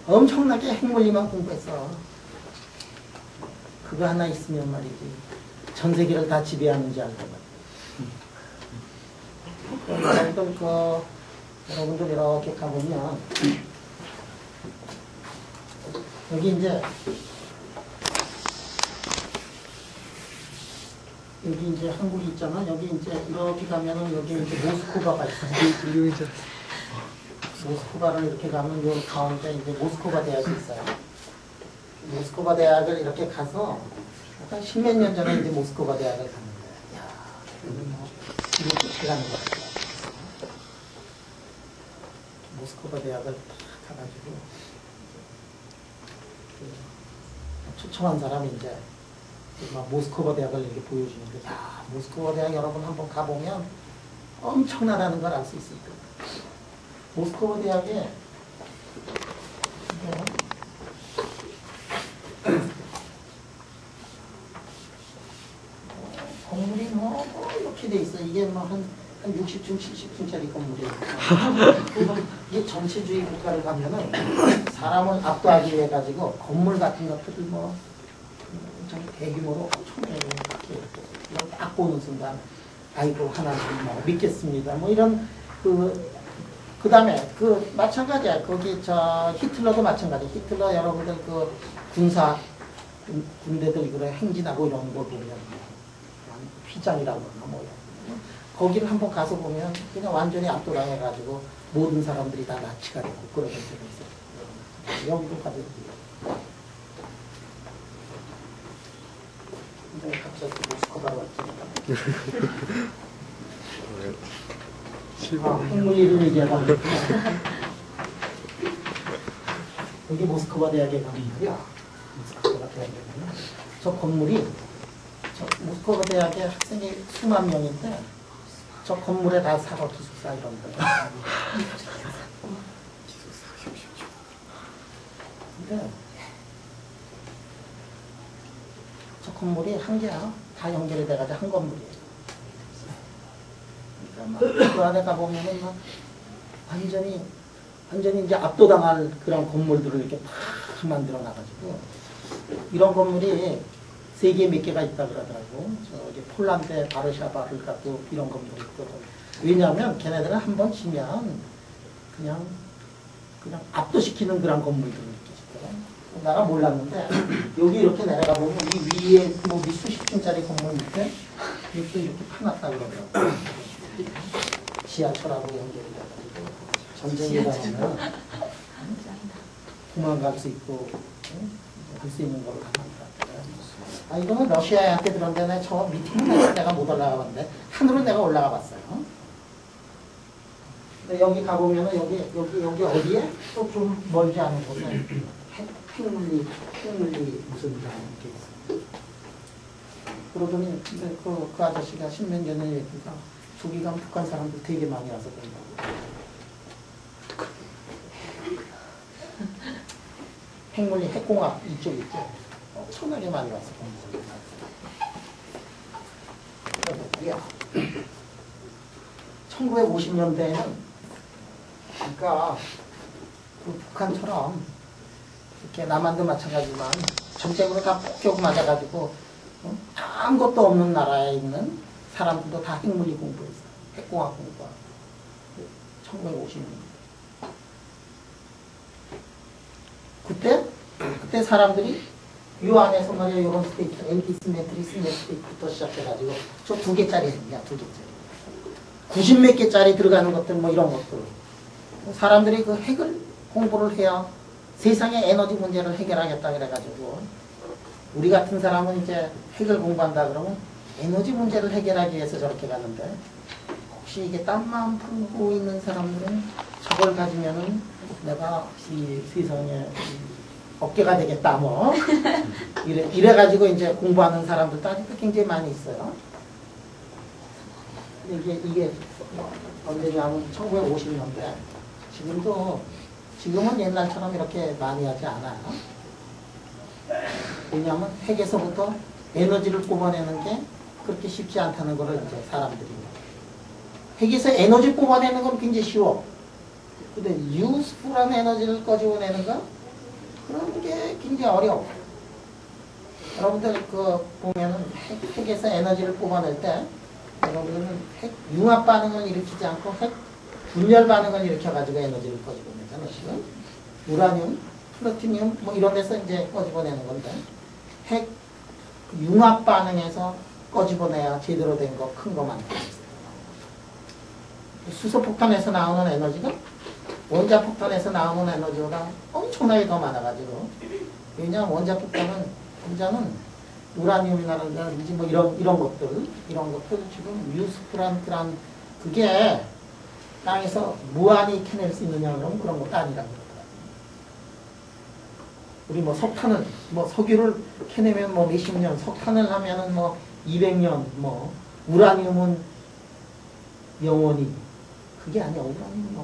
엄청나게 핵물리만 공부했어. 그거 하나 있으면 말이지. 전 세계를 다 지배하는지 알고 말이야. 여러분들 이렇게 가보면 여기 이제 한국이 있잖아. 여기 이제 이렇게 가면은 여기 이제 모스크바가 있어요. 모스크바를 이렇게 가면 요 가운데 이제 모스크바 대학이 있어요. 모스크바 대학을 이렇게 가서 한 십몇 년 전에 이제 모스크바 대학을 갔는데, 야, 이렇게 가는 거 같아요. 모스크바 대학을 가가지고 초청한 사람이 이제 막 모스크바 대학을 이렇게 보여주는데, 야, 모스크바 대학 여러분 한번 가보면 엄청나다는 걸 알 수 있을 거예요. 모스크바 대학에 건물이 뭐 이렇게 돼 있어. 이게 뭐 한 60층, 70층짜리 건물이에요. 이게 전체주의 국가를 가면은 사람을 압도하기 위해 가지고 건물 같은 것들을 뭐 좀 대규모로 엄청나게 이렇게 이걸 딱 보는 순간 아이고 하나님 뭐 믿겠습니다. 뭐 이런 그 다음에 그 마찬가지야. 거기 저 히틀러도 마찬가지. 히틀러 여러분들 그 군대들 그래 행진하고 이런 거 보면 휘장이라고 하나 뭐 거기를 한번 가서 보면 그냥 완전히 압도당해가지고 모든 사람들이 다 나치가 되고 그런 적이 있어요. 여기도 가도 근데 갑자기 모스크바로 왔으니까 핵물리를 얘기하다 보니까 여기 모스크바 대학에 가면요. 모스크바 대학에 가면 저 건물이 모스크바 대학의 학생이 수만 명인데 저 건물에 다 사과 기숙사 이런 거. 근데 저 건물이 한 개야. 다 연결이 돼가지고 한 건물이에요. 그러니까 막 그 안에 가보면은 막 완전히 이제 압도당할 그런 건물들을 이렇게 막 만들어 놔가지고 이런 건물이 세계에 몇 개가 있다 그러더라고. 저기 폴란드에 바르샤바를 갖고 이런 건물이 있거든. 왜냐하면 걔네들은 한 번 치면 그냥 압도시키는 그런 건물들을 이렇게 짓거든. 내가 몰랐는데 여기 이렇게 내려가 보면 이 위에 뭐 수십 층짜리 건물 밑에 이것도 이렇게 파놨다 그러더라고. 지하철하고 연결이 돼가지고 전쟁이 일어나면 도망갈 수 있고 할 수 있는 걸 가만히 아, 이거는 러시아한테 들었는데 저 밑에는 내가 못 올라가 봤는데 하늘은 내가 올라가 봤어요. 근데 여기 가보면은 여기 어디에? 또 좀 멀지 않은 곳에 핵물리 무슨 이렇게 있어요. 그러더니 근데 그 아저씨가 10년 전에 얘기가 저기 가면 북한 사람들 되게 많이 와서 그런다고. 핵물리 핵공학 이쪽 있죠. 엄청나게 많이 왔어. 그러니까 1950년대에는 그러니까 그 북한처럼 이렇게 남한도 마찬가지지만 전쟁으로 다 폭격 맞아가지고 아무것도 없는 나라에 있는 사람들도 다 핵물리 공부했어. 핵공학 공부하고 1950년. 그때 사람들이 요 안에서 말이야, 이런 스테이트, 엔티시메트리, 시메트리부터 시작해가지고, 저 2개짜리 했냐, 2개짜리. 90몇 개짜리 들어가는 것들, 뭐 이런 것들. 사람들이 그 핵을 공부를 해야 세상의 에너지 문제를 해결하겠다 그래가지고, 우리 같은 사람은 이제 핵을 공부한다 그러면 에너지 문제를 해결하기 위해서 저렇게 가는데, 혹시 이게 땀만 풀고 있는 사람들은 저걸 가지면은 내가 이 세상에 어깨가 되겠다, 뭐. 이래가지고 이제 공부하는 사람들도 아직도 굉장히 많이 있어요. 근데 이게 언제냐면 1950년대. 지금은 옛날처럼 이렇게 많이 하지 않아요. 왜냐하면 핵에서부터 에너지를 뽑아내는 게 그렇게 쉽지 않다는 거를 이제 사람들이. 핵에서 에너지 뽑아내는 건 굉장히 쉬워. 근데 유스풀한 에너지를 꺼집어내는 거? 그런 게 굉장히 어려워. 여러분들 보면은 핵에서 에너지를 뽑아낼 때 여러분들은 핵 융합 반응을 일으키지 않고 핵 분열 반응을 일으켜가지고 에너지를 꺼집어내잖아요. 지금 우라늄, 플루토늄 뭐 이런 데서 이제 꺼집어내는 건데 핵 융합 반응에서 꺼집어내야 제대로 된 거 큰 거 만들어요. 수소폭탄에서 나오는 에너지가 원자폭탄에서 나오는 에너지보다 엄청나게 더 많아가지고 왜냐하면 원자는 우라늄이라든지 뭐 이런 것들 지금 유스프란 그런 그게 땅에서 무한히 캐낼 수 있느냐 그러면 그런 것도 아니라고 그러더라고요. 우리 뭐 석탄을, 뭐 석유를 캐내면 뭐 몇십 년, 석탄을 하면은 뭐 200년, 뭐 우라늄은 영원히. 그게 아니야. 우라늄은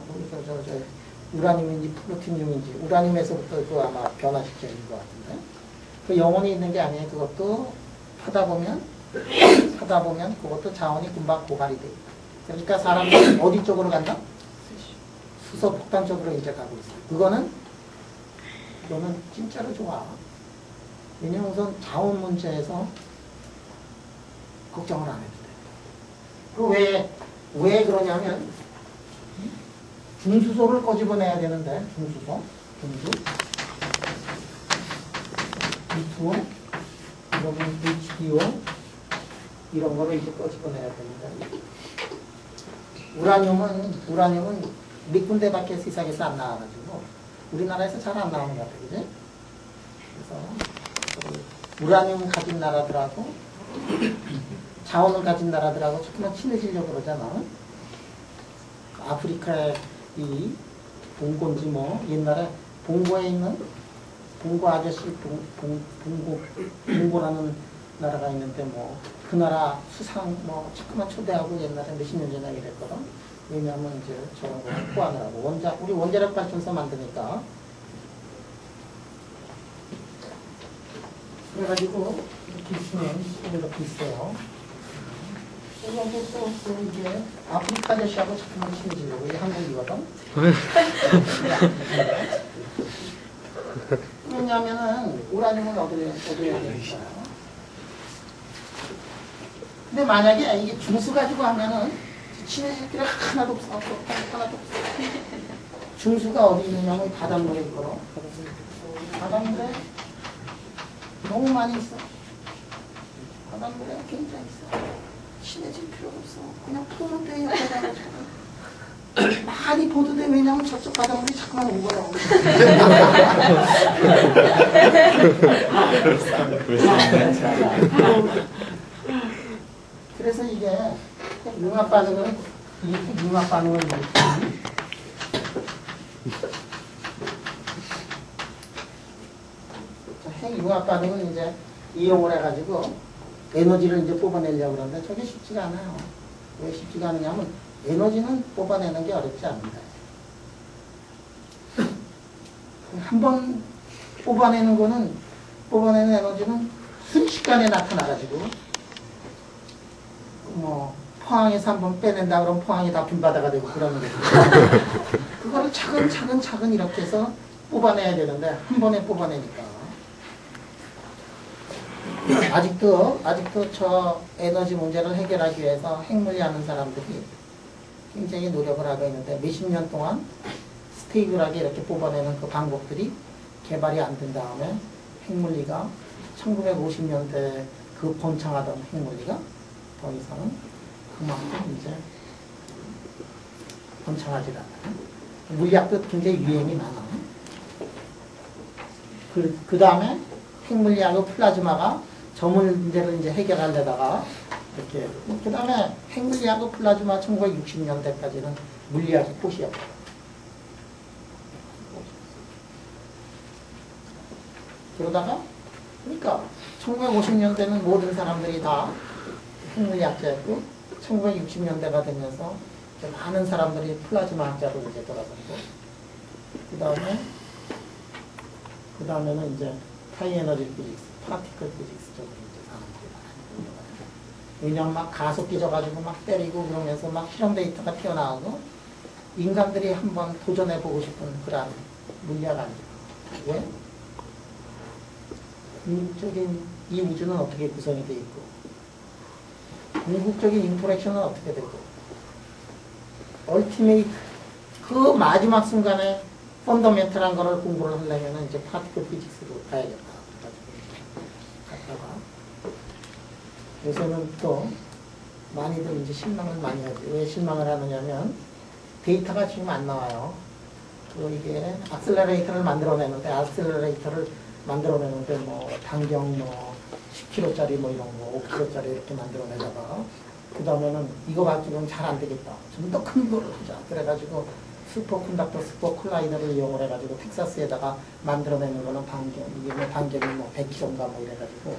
우라늄인지 플루토늄인지 우라늄에서부터 그 아마 변화시켜야 될 것 같은데. 그 영원히 있는 게 아니에요. 그것도 하다 보면 그것도 자원이 금방 고갈이 돼. 그러니까 사람들이 어디 쪽으로 간다? 수소 폭탄 쪽으로 이제 가고 있어. 그거는 진짜로 좋아. 왜냐면 우선 자원 문제에서 걱정을 안 해도 돼. 그 왜 그러냐면 중수소를 꺼집어내야 되는데 중수 B2O 그러면 H2O 이런 거를 이제 꺼집어내야 되는데 우라늄은 몇 군데밖에 세상에서 안 나와가지고 우리나라에서 잘 안 나오는 것 같아요. 그지? 그래서 우라늄 가진 나라들하고 자원을 가진 나라들하고 조금만 친해지려고 그러잖아. 아프리카의 이 봉고인지 뭐 옛날에 봉고에 있는 봉고 아저씨 봉고라는 나라가 있는데 뭐 그 나라 수상 뭐 조금만 초대하고 옛날에 몇십 년 전에 이랬거든. 왜냐하면 이제 저런 거 확보하느라고 우리 원자력 발전소 만드니까 그래가지고 이렇게 있으면 이렇게 있어요. 또 이게 아프리카 아저씨하고 조금만 친해지려고 이게 한국이거든. 왜냐하면은 우라늄을 얻어야 되니까. 근데 만약에 이게 중수 가지고 하면은 친해질 필요 하나도 없어. 하나도 없어. 중수가 어디 있느냐면 바닷물에 있거든. 바닷물에 너무 많이 있어. 바닷물에 굉장히 있어. 친해질 필요가 없어. 그냥 보면 돼. 옆에다가 많이 보도 돼. 왜냐면 저쪽 바닷물이 자꾸만 오거라고. 그래서 이게 융합 반응은 핵융합 반응은 이제 이용을 해가지고 에너지를 이제 뽑아내려고 그러는데 저게 쉽지가 않아요. 왜 쉽지가 않느냐면 에너지는 뽑아내는 게 어렵지 않습니다. 한 번 뽑아내는 에너지는 순식간에 나타나가지고 뭐 포항에서 한번 빼낸다 그러면 포항이 다 빈바다가 되고 그러는 거죠. 그거를 차근차근 이렇게 해서 뽑아내야 되는데 한 번에 뽑아내니까 아직도 저 에너지 문제를 해결하기 위해서 핵물리하는 사람들이 굉장히 노력을 하고 있는데 몇십 년 동안 스테이블하게 이렇게 뽑아내는 그 방법들이 개발이 안 된 다음에 핵물리가 1950년대 그 번창하던 핵물리가 더 이상은 그만큼 이제 번창하지 않아요. 물리학도 굉장히 유행이 많아. 그 다음에 핵물리하고 플라즈마가 저 문제를 이제 해결하려다가 이렇게 그 다음에 핵물리하고 플라즈마 1960년대까지는 물리학이 꽃이었고 그러다가 그러니까 1950년대는 모든 사람들이 다 핵물리학자였고 1960년대가 되면서 많은 사람들이 플라즈마 학자로 이제 돌아섰고 그 다음에는 이제 하이에너지 피직스, 파티클 피직스 쪽으로 이제 사람들이 많이 왜냐면 막 가속기 져가지고 막 때리고 그러면서 막 실험 데이터가 튀어나오고 인간들이 한번 도전해보고 싶은 그런 물리학 아니에요. 왜? 궁극적인 이 우주는 어떻게 구성이 되어 있고 궁극적인 인터랙션은 어떻게 되고 얼티메이트 그 마지막 순간에 펀더멘탈한 거를 공부를 하려면 이제 파티클 피직스로 가야겠다. 갔다가 요새는 또 많이들 이제 실망을 많이 하죠. 왜 실망을 하느냐면 데이터가 지금 안 나와요. 그리고 이게 악셀러레이터를 만들어내는데 뭐 단경 뭐 10kg짜리 뭐 이런 거 5kg짜리 이렇게 만들어내다가 그 다음에는 이거 가지고는 잘 안 되겠다. 좀 더 큰 거를 하자. 그래가지고 슈퍼컨덕터, 슈퍼콜라이더를 이용을 해가지고 텍사스에다가 만들어내는 거는 반경, 이게 뭐 반경이 뭐 100km인가 뭐 이래가지고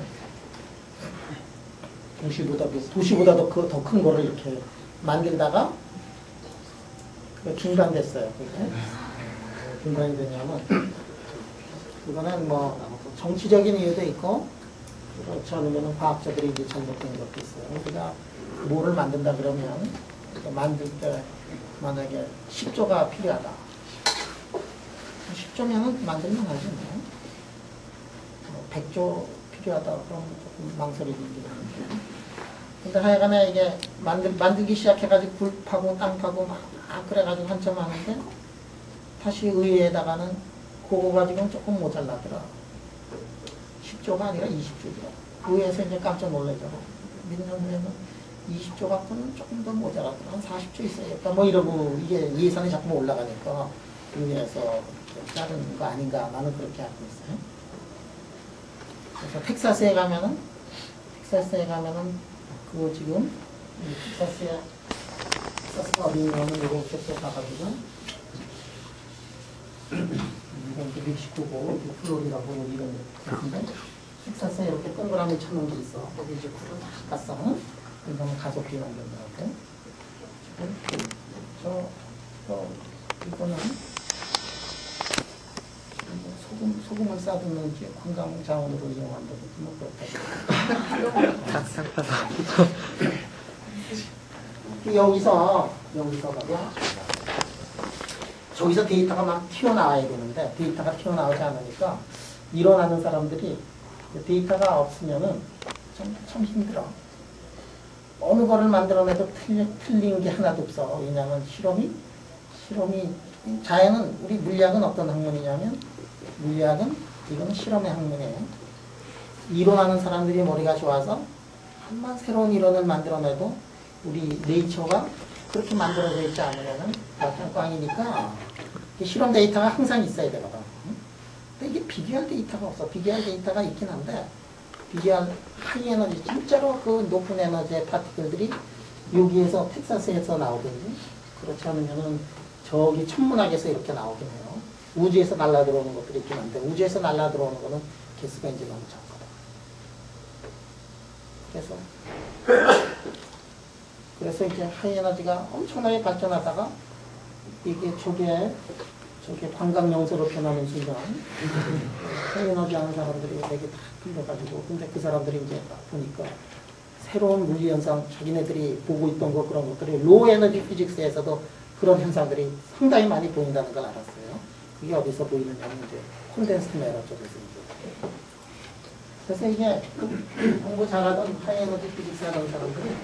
도시보다도 그 더 큰 거를 이렇게 만들다가 그 중단됐어요. 그게 중단이 되냐면 그거는 뭐 정치적인 이유도 있고 그렇지 않으면 과학자들이 이제 잘못된 것도 있어요. 우리가 뭐를 만든다 그러면 만들 때 만약에 10조가 필요하다. 10조면은 만들면 하지 뭐. 100조 필요하다 그러면 조금 망설이는 게 있는데. 근데 하여간에 이게 만들기 시작해가지고 불 파고 땅 파고 막 그래가지고 한참 하는데 다시 의회에다가는 그거 가지고는 조금 모자라더라. 10조가 아니라 20조더라. 의회에서 이제 깜짝 놀라죠. 몇 년 후에는 20조 갖고는 조금 더 모자라더라. 한 40조 있어야겠다. 뭐 이러고 이게 예산이 자꾸 올라가니까 의회에서 자른 거 아닌가 나는 그렇게 알고 있어요. 그래서 텍사스에 가면은 그 지금 텍사스가 어디 있냐면 이거 텍사스에 가가지고 이건 또 멕시코고 플로리다고 이런 데인데 텍사스에 이렇게 동그라미 쳐놓은 게 있어. 거기 이제 굴을 다 깠어. 그러면 가속기 만든다고. 이거는 소금을 싸두는 이제 관광 자원으로 이용한다고 뭐 그렇다고. 여기서 봐봐. 저기서 데이터가 막 튀어나와야 되는데 데이터가 튀어나오지 않으니까 일어나는 사람들이 데이터가 없으면은 참 힘들어. 어느 거를 만들어내도 틀린 게 하나도 없어. 왜냐하면 실험이 자연은 우리 물리학은 어떤 학문이냐면 물리학은 이건 실험의 학문이에요. 이론하는 사람들이 머리가 좋아서 한번 새로운 이론을 만들어내도 우리 네이처가 그렇게 만들어져 있지 않으면은 약간 꽝이니까 실험 데이터가 항상 있어야 되거든. 근데 이게 비교할 데이터가 없어. 비교할 데이터가 있긴 한데 비교할 하이 에너지 진짜로 그 높은 에너지의 파티클들이 여기에서 텍사스에서 나오든지 그렇지 않으면은 저기 천문학에서 이렇게 나오긴 해요. 우주에서 날라 들어오는 것들이 있긴 한데 우주에서 날라 들어오는 거는 개수가 이제 너무 작거든. 그래서 이제 하이 에너지가 엄청나게 발전하다가 이게 저게 관광 명소로 변하는 순간 하이 에너지 하는 사람들이 되게 다 끌려가지고 근데 그 사람들이 이제 보니까 새로운 물리 현상 자기네들이 보고 있던 거 그런 것들이 로우 에너지 피직스에서도 그런 현상들이 상당히 많이 보인다는 걸 알았어요. 그게 어디서 보이느냐면 이제 콘덴스드 매러 쪽에서 이제. 그래서 이게 공부 잘하던 하이 에너지 피직스 하던 사람들이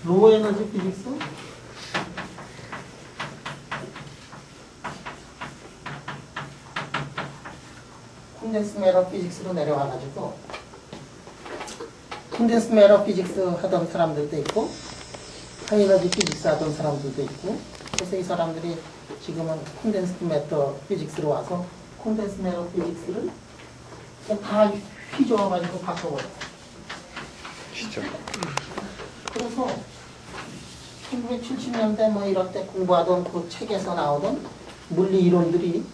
로우 에너지 피직스 콘덴스 매러 피직스로 내려와가지고 콘덴스 매러 피직스 하던 사람들도 있고 하이 에너지 피직스 하던 사람들도 있고 그래서 이 사람들이 지금은 콘덴스 매러 피직스로 와서 콘덴스 매러 피직스를 다 휘저어가지고 바꿔버렸어요. 진짜. 그래서 1970년대 뭐 이럴 때 공부하던 그 책에서 나오던 물리 이론들이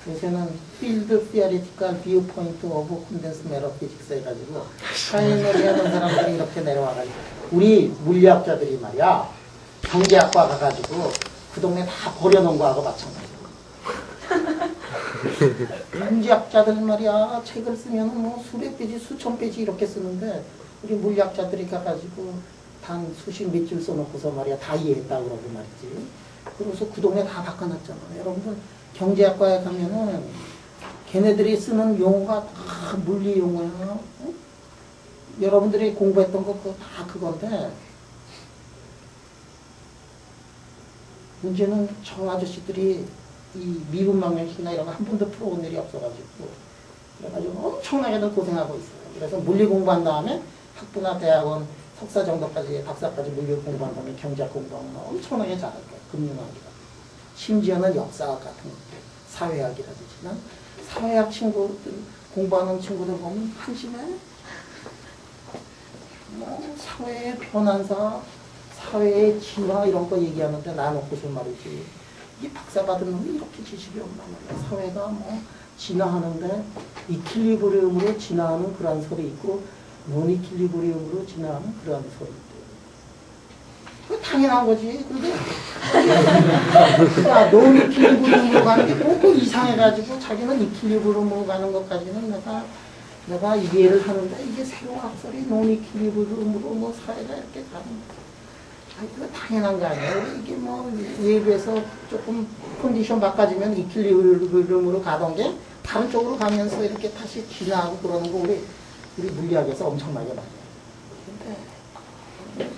요새는 Field Theoretical Viewpoint of Condensed Matter Physics 해가지고 하이에너지 하는 사람들이 이렇게 내려와가지고 우리 물리학자들이 말이야 경제학과 가가지고 그 동네 다 버려놓은 거하고 마찬가지야. 경제학자들 말이야 책을 쓰면 뭐 수백 페이지 수천 페이지 이렇게 쓰는데 우리 물리학자들이 가가지고 단 수십 몇 줄 써놓고서 말이야 다 이해했다 그러고 말이지. 그래서 그 동네 다 바꿔놨잖아. 여러분들 경제학과에 가면은 걔네들이 쓰는 용어가 다 물리 용어야. 어? 여러분들이 공부했던 거 그거 다 그건데 문제는 저 아저씨들이 이 미분 망명식이나 이런 거 한 번도 풀어온 일이 없어가지고 그래가지고 엄청나게들 고생하고 있어요. 그래서 물리 공부한 다음에 학부나 대학원 석사 정도까지 박사까지 물리 공부한 다음에 경제학 공부하면 엄청나게 잘할 거예요. 금융학이라. 심지어는 역사학 같은 거, 사회학이라든지. 사회학 친구들 공부하는 친구들 보면 한심해. 뭐 사회의 변환사, 사회의 진화 이런 거 얘기하는데 나놓고서 말이지. 이 박사 받은 놈이 이렇게 지식이 없나 말이야. 사회가 뭐 진화하는데 이퀄리브리움으로 진화하는 그런 설이 있고 논 이퀄리브리움으로 진화하는 그런 설이 있대. 그 당연한 거지. 근데 논 이퀄리브리움으로 가는 게 꼭 이상해가지고 자기는 이퀄리브리움으로 가는 것까지는 내가 이해를 하는데 이게 새로운 학설이 논 이퀄리브리움으로 뭐 사회가 이렇게 가는 거야. 아니, 그거 당연한 거 아니에요. 이게 뭐, 외부에서 조금 컨디션 바꿔지면 이퀄리브리움으로 가던 게 다른 쪽으로 가면서 이렇게 다시 진화하고 그러는 거 우리 물리학에서 엄청나게 많이 해요. 근데,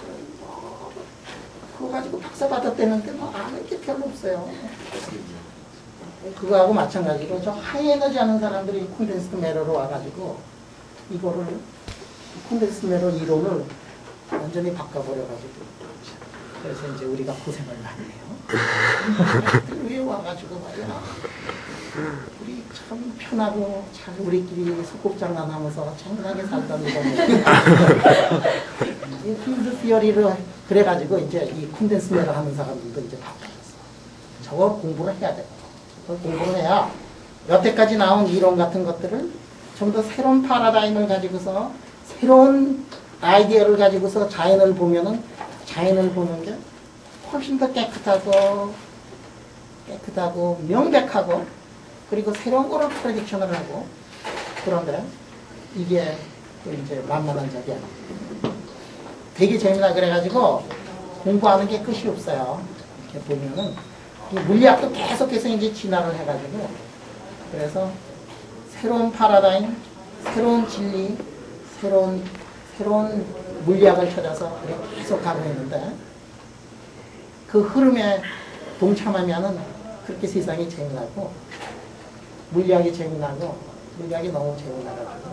그거 가지고 박사 받았다는데 뭐 아는 게 별로 없어요. 그거하고 마찬가지로 저 하이에너지 하는 사람들이 콘덴스드 매러로 와가지고 이거를 콘덴스드 매러 이론을 완전히 바꿔버려가지고 그래서 이제 우리가 고생을 많이 해요. 위에 와가지고 말이야. 우리 참 편하고 잘 우리끼리 소꿉장난하면서 장난하게 살던 이 필드 티어리를 그래가지고 이제 이 콘덴스 매러 하는 사람들도 이제 바뀌었어. 저거 공부를 해야 돼. 저걸 공부를 해야 여태까지 나온 이론 같은 것들을 좀 더 새로운 파라다임을 가지고서 새로운 아이디어를 가지고서 자연을 보면은 자연을 보는 게 훨씬 더 깨끗하고 명백하고 그리고 새로운 거를 프레딕션을 하고 그런데 이게 또 이제 만만한 적이 아니에요. 되게 재미나 그래가지고 공부하는 게 끝이 없어요. 이렇게 보면은 이 물리학도 계속해서 이제 진화를 해가지고 그래서 새로운 파라다임, 새로운 진리, 새로운 물리학을 찾아서 계속 가고 있는데 그 흐름에 동참하면은 그렇게 세상이 재미나고 물리학이 재미나고 물리학이 너무 재미나가지고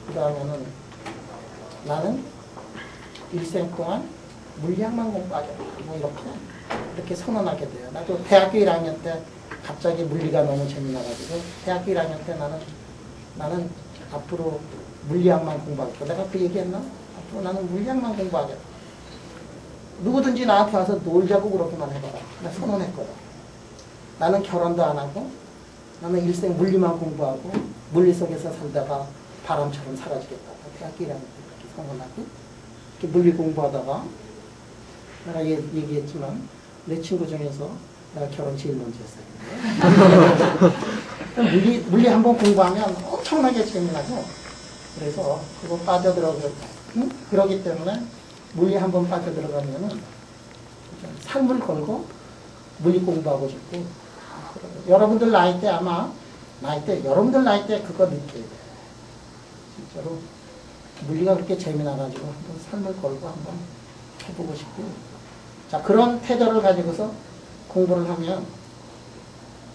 그 다음에는 나는 일생 동안 물리학만 공부하겠다 뭐 이렇게 선언하게 돼요. 나도 대학교 1학년 때 갑자기 물리가 너무 재미나가지고 대학교 1학년 때 나는 앞으로 물리학만 공부하겠다. 내가 그 얘기했나? 앞으로 나는 물리학만 공부하겠다. 누구든지 나한테 와서 놀자고 그렇게만 해봐라. 나 선언했거든. 나는 결혼도 안 하고 나는 일생 물리만 공부하고 물리 속에서 살다가 바람처럼 사라지겠다. 대학교 1학년 때 그렇게 선언하고 이렇게 물리 공부하다가 내가 얘기했지만 내 친구 중에서 내가 결혼 제일 먼저 했어요. 물리 한번 공부하면 엄청나게 재미나고 그래서 그거 빠져들어가고 그러기 때문에 물리 한번 빠져들어가면은 삶을 걸고 물리 공부하고 싶고 여러분들 나이 때 여러분들 나이 때 그거 느껴야 돼. 진짜로 물리가 그렇게 재미나가지고 한번 삶을 걸고 한번 해보고 싶고 자 그런 태도를 가지고서 공부를 하면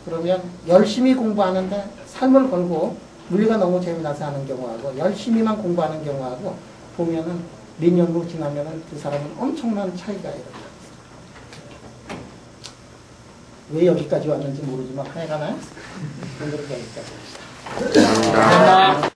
그러면 열심히 공부하는데 삶을 걸고 물리가 너무 재미나서 하는 경우하고 열심히만 공부하는 경우하고 보면은 몇 년 후 지나면은 그 사람은 엄청난 차이가 일어나요. 왜 여기까지 왔는지 모르지만 하여간에 오늘은 여기까지 합시다. 감사합니다.